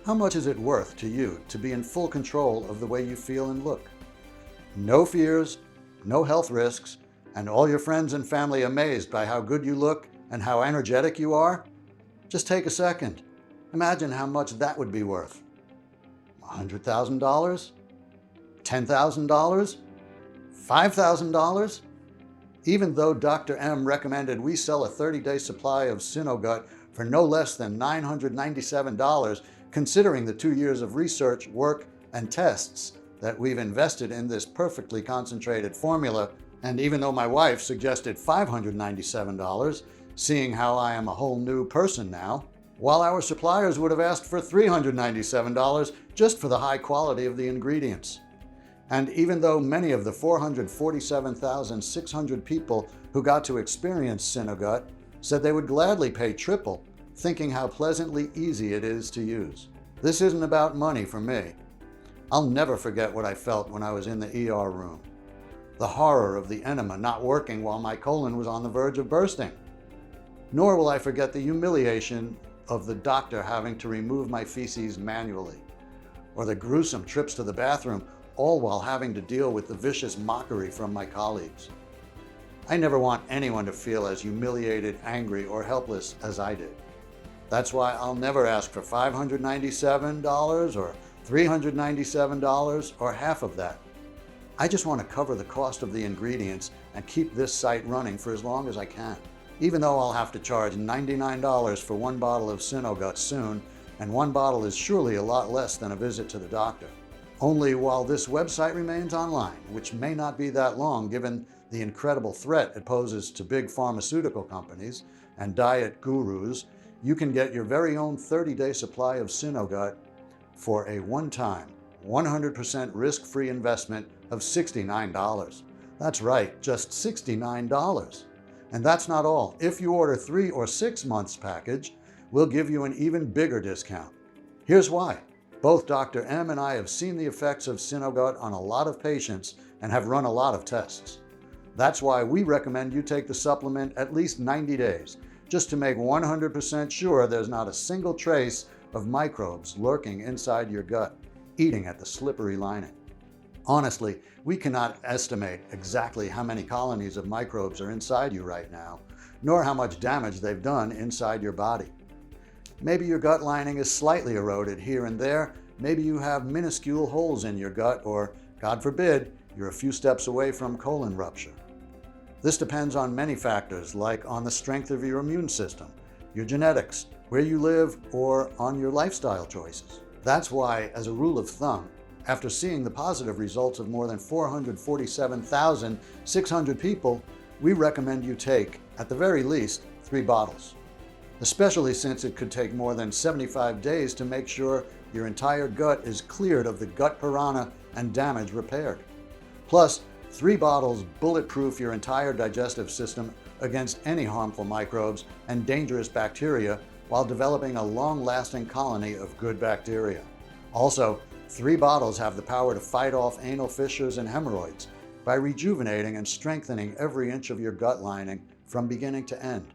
how much is it worth to you to be in full control of the way you feel and look? No fears, no health risks, and all your friends and family amazed by how good you look and how energetic you are? Just take a second. Imagine how much that would be worth. $100,000? $10,000? $5,000? Even though Dr. M recommended we sell a 30-day supply of Synogut for no less than $997, considering the 2 years of research, work, and tests that we've invested in this perfectly concentrated formula, and even though my wife suggested $597, seeing how I am a whole new person now, while our suppliers would have asked for $397 just for the high quality of the ingredients. And even though many of the 447,600 people who got to experience Synogut said they would gladly pay triple, thinking how pleasantly easy it is to use. This isn't about money for me. I'll never forget what I felt when I was in the ER room. The horror of the enema not working while my colon was on the verge of bursting. Nor will I forget the humiliation of the doctor having to remove my feces manually, or the gruesome trips to the bathroom, all while having to deal with the vicious mockery from my colleagues. I never want anyone to feel as humiliated, angry, or helpless as I did. That's why I'll never ask for $597 or $397 or half of that. I just want to cover the cost of the ingredients and keep this site running for as long as I can. Even though I'll have to charge $99 for one bottle of Synogut soon, and one bottle is surely a lot less than a visit to the doctor. Only while this website remains online, which may not be that long given the incredible threat it poses to big pharmaceutical companies and diet gurus, you can get your very own 30-day supply of Synogut for a one-time, 100% risk-free investment of $69. That's right, just $69. And that's not all. If you order 3 or 6 months package, we'll give you an even bigger discount. Here's why. Both Dr. M and I have seen the effects of Synogut on a lot of patients and have run a lot of tests. That's why we recommend you take the supplement at least 90 days, just to make 100% sure there's not a single trace of microbes lurking inside your gut, eating at the slippery lining. Honestly, we cannot estimate exactly how many colonies of microbes are inside you right now, nor how much damage they've done inside your body. Maybe your gut lining is slightly eroded here and there. Maybe you have minuscule holes in your gut, or, God forbid, you're a few steps away from colon rupture. This depends on many factors, like on the strength of your immune system, your genetics, where you live, or on your lifestyle choices. That's why, as a rule of thumb, after seeing the positive results of more than 447,600 people, we recommend you take, at the very least, 3 bottles. Especially since it could take more than 75 days to make sure your entire gut is cleared of the gut piranha and damage repaired. Plus, 3 bottles bulletproof your entire digestive system against any harmful microbes and dangerous bacteria while developing a long-lasting colony of good bacteria. Also, 3 bottles have the power to fight off anal fissures and hemorrhoids by rejuvenating and strengthening every inch of your gut lining from beginning to end.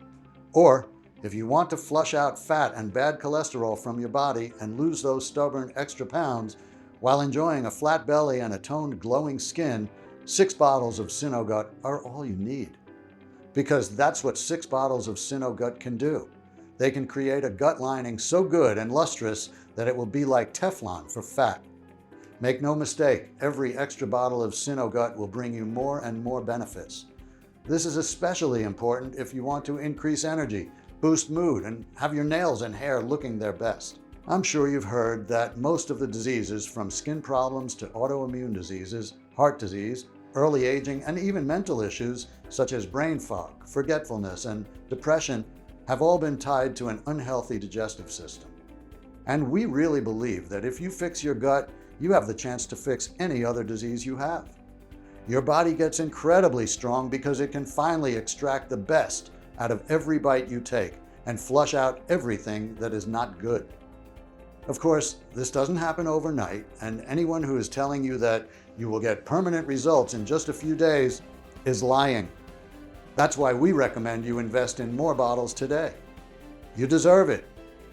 Or, if you want to flush out fat and bad cholesterol from your body and lose those stubborn extra pounds while enjoying a flat belly and a toned, glowing skin, 6 bottles of Synogut are all you need. Because that's what 6 bottles of Synogut can do. They can create a gut lining so good and lustrous that it will be like Teflon for fat. Make no mistake, every extra bottle of Synogut will bring you more and more benefits. This is especially important if you want to increase energy, boost mood, and have your nails and hair looking their best. I'm sure you've heard that most of the diseases, from skin problems to autoimmune diseases, heart disease, early aging, and even mental issues such as brain fog, forgetfulness, and depression, have all been tied to an unhealthy digestive system. And we really believe that if you fix your gut, you have the chance to fix any other disease you have. Your body gets incredibly strong because it can finally extract the best out of every bite you take and flush out everything that is not good. Of course, this doesn't happen overnight, and anyone who is telling you that you will get permanent results in just a few days is lying. That's why we recommend you invest in more bottles today. You deserve it,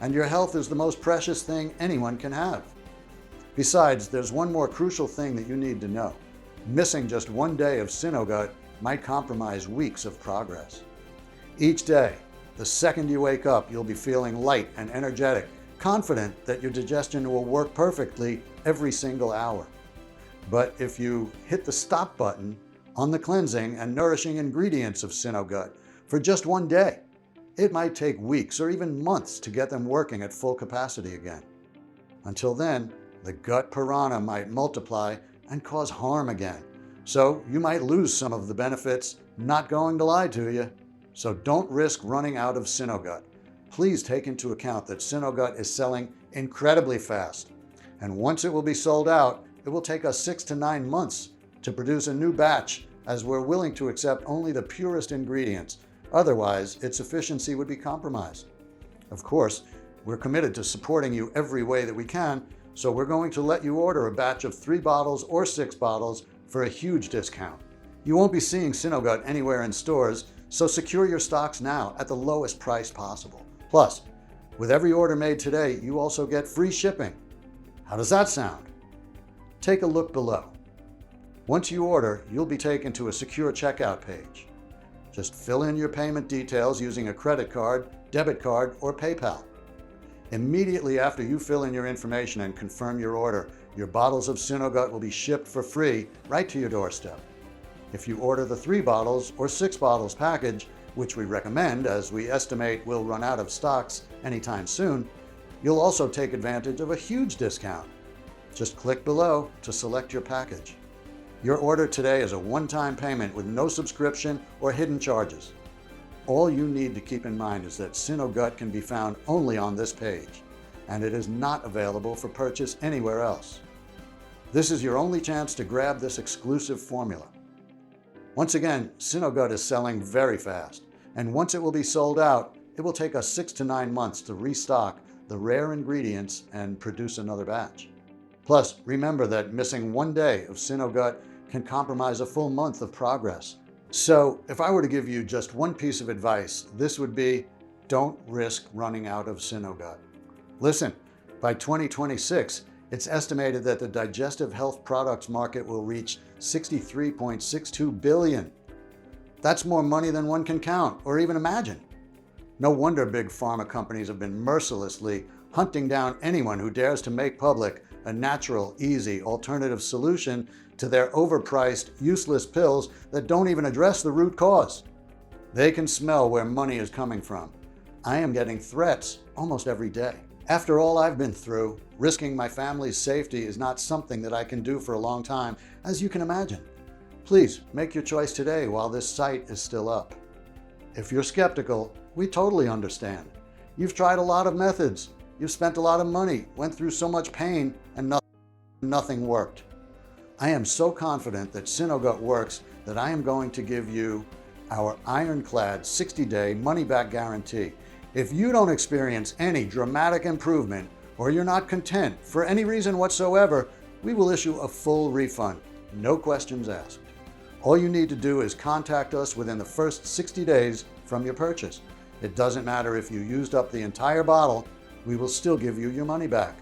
and your health is the most precious thing anyone can have. Besides, there's one more crucial thing that you need to know. Missing just one day of Synogut might compromise weeks of progress. Each day, the second you wake up, you'll be feeling light and energetic, confident that your digestion will work perfectly every single hour. But if you hit the stop button on the cleansing and nourishing ingredients of Synogut for just one day, it might take weeks or even months to get them working at full capacity again. Until then, the gut piranha might multiply and cause harm again. So you might lose some of the benefits. Not going to lie to you. So don't risk running out of Synogut. Please take into account that Synogut is selling incredibly fast. And once it will be sold out, it will take us 6 to 9 months to produce a new batch, as we're willing to accept only the purest ingredients. Otherwise, its efficiency would be compromised. Of course, we're committed to supporting you every way that we can, so we're going to let you order a batch of 3 bottles or 6 bottles for a huge discount. You won't be seeing Synogut anywhere in stores, so secure your stocks now at the lowest price possible. Plus, with every order made today, you also get free shipping. How does that sound? Take a look below. Once you order, you'll be taken to a secure checkout page. Just fill in your payment details using a credit card, debit card, or PayPal. Immediately after you fill in your information and confirm your order, your bottles of Synogut will be shipped for free right to your doorstep. If you order the 3 bottles or 6 bottles package, which we recommend as we estimate we'll run out of stocks anytime soon, you'll also take advantage of a huge discount. Just click below to select your package. Your order today is a one-time payment with no subscription or hidden charges. All you need to keep in mind is that Synogut can be found only on this page, and it is not available for purchase anywhere else. This is your only chance to grab this exclusive formula. Once again, Synogut is selling very fast, and once it will be sold out, it will take us 6 to 9 months to restock the rare ingredients and produce another batch. Plus, remember that missing one day of Synogut can compromise a full month of progress. So, if I were to give you just one piece of advice, this would be, don't risk running out of Synogut. Listen, by 2026, it's estimated that the digestive health products market will reach $63.62 billion. That's more money than one can count or even imagine. No wonder big pharma companies have been mercilessly hunting down anyone who dares to make public a natural, easy, alternative solution to their overpriced, useless pills that don't even address the root cause. They can smell where money is coming from. I am getting threats almost every day. After all I've been through, risking my family's safety is not something that I can do for a long time, as you can imagine. Please make your choice today while this site is still up. If you're skeptical, we totally understand. You've tried a lot of methods. You've spent a lot of money, went through so much pain, and nothing worked. I am so confident that Synogut works that I am going to give you our ironclad 60-day money-back guarantee. If you don't experience any dramatic improvement or you're not content for any reason whatsoever, we will issue a full refund, no questions asked. All you need to do is contact us within the first 60 days from your purchase. It doesn't matter if you used up the entire bottle, we will still give you your money back.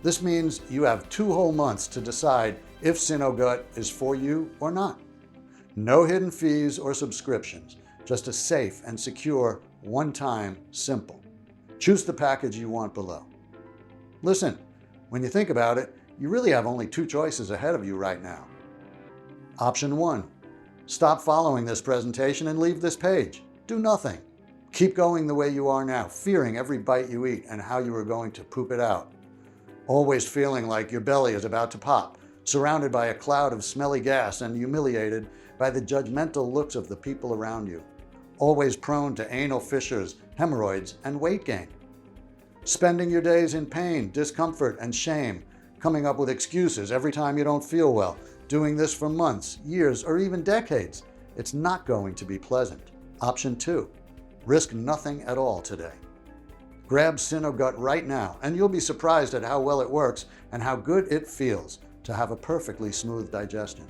This means you have 2 whole months to decide if Synogut is for you or not. No hidden fees or subscriptions, just a safe and secure, one-time, simple. Choose the package you want below. Listen, when you think about it, you really have only 2 choices ahead of you right now. Option 1, stop following this presentation and leave this page. Do nothing. Keep going the way you are now, fearing every bite you eat and how you are going to poop it out. Always feeling like your belly is about to pop, surrounded by a cloud of smelly gas and humiliated by the judgmental looks of the people around you. Always prone to anal fissures, hemorrhoids, and weight gain. Spending your days in pain, discomfort, and shame, coming up with excuses every time you don't feel well, doing this for months, years, or even decades. It's not going to be pleasant. Option 2, risk nothing at all today. Grab Synogut right now, and you'll be surprised at how well it works and how good it feels to have a perfectly smooth digestion.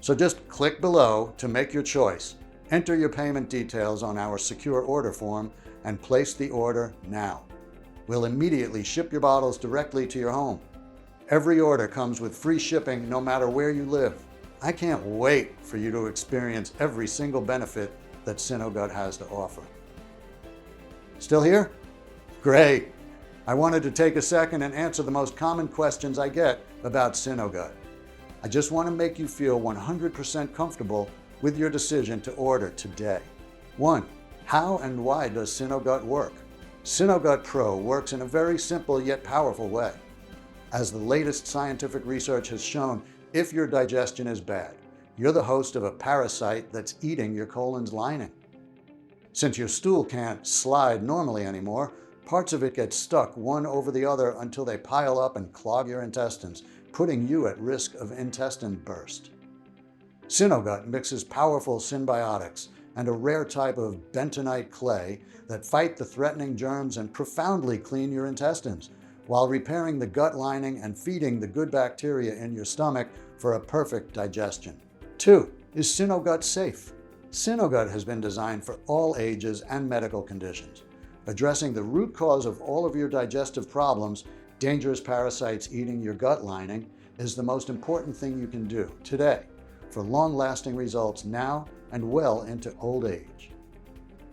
So just click below to make your choice, enter your payment details on our secure order form, and place the order now. We'll immediately ship your bottles directly to your home. Every order comes with free shipping no matter where you live. I can't wait for you to experience every single benefit that Synogut has to offer. Still here? Great! I wanted to take a second and answer the most common questions I get about Synogut. I just want to make you feel 100% comfortable with your decision to order today. 1. How and why does Synogut work? Synogut Pro works in a very simple yet powerful way. As the latest scientific research has shown, if your digestion is bad, you're the host of a parasite that's eating your colon's lining. Since your stool can't slide normally anymore, parts of it get stuck one over the other until they pile up and clog your intestines, putting you at risk of intestine burst. Synogut mixes powerful symbiotics and a rare type of bentonite clay that fight the threatening germs and profoundly clean your intestines, while repairing the gut lining and feeding the good bacteria in your stomach for a perfect digestion. 2. Is Synogut safe? Synogut has been designed for all ages and medical conditions. Addressing the root cause of all of your digestive problems, dangerous parasites eating your gut lining, is the most important thing you can do today for long-lasting results now and well into old age.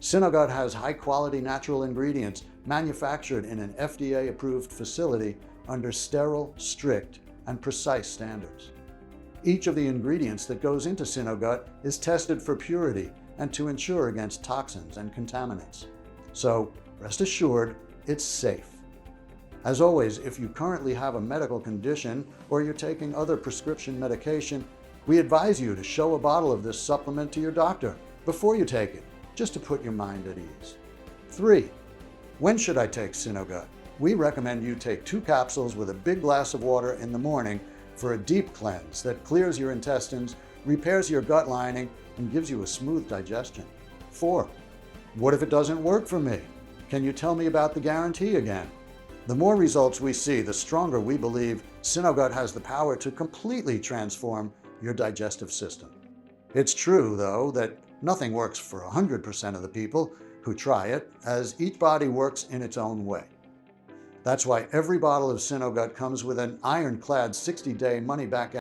Synogut has high-quality natural ingredients manufactured in an FDA-approved facility under sterile, strict, and precise standards. Each of the ingredients that goes into Synogut is tested for purity and to ensure against toxins and contaminants. So, rest assured, it's safe. As always, if you currently have a medical condition or you're taking other prescription medication, we advise you to show a bottle of this supplement to your doctor before you take it, just to put your mind at ease. 3. When should I take Synogut? We recommend you take 2 capsules with a big glass of water in the morning for a deep cleanse that clears your intestines, repairs your gut lining, and gives you a smooth digestion. 4. What if it doesn't work for me? Can you tell me about the guarantee again? The more results we see, the stronger we believe Synogut has the power to completely transform your digestive system. It's true, though, that nothing works for 100% of the people who try it, as each body works in its own way. That's why every bottle of Synogut comes with an ironclad 60-day money-back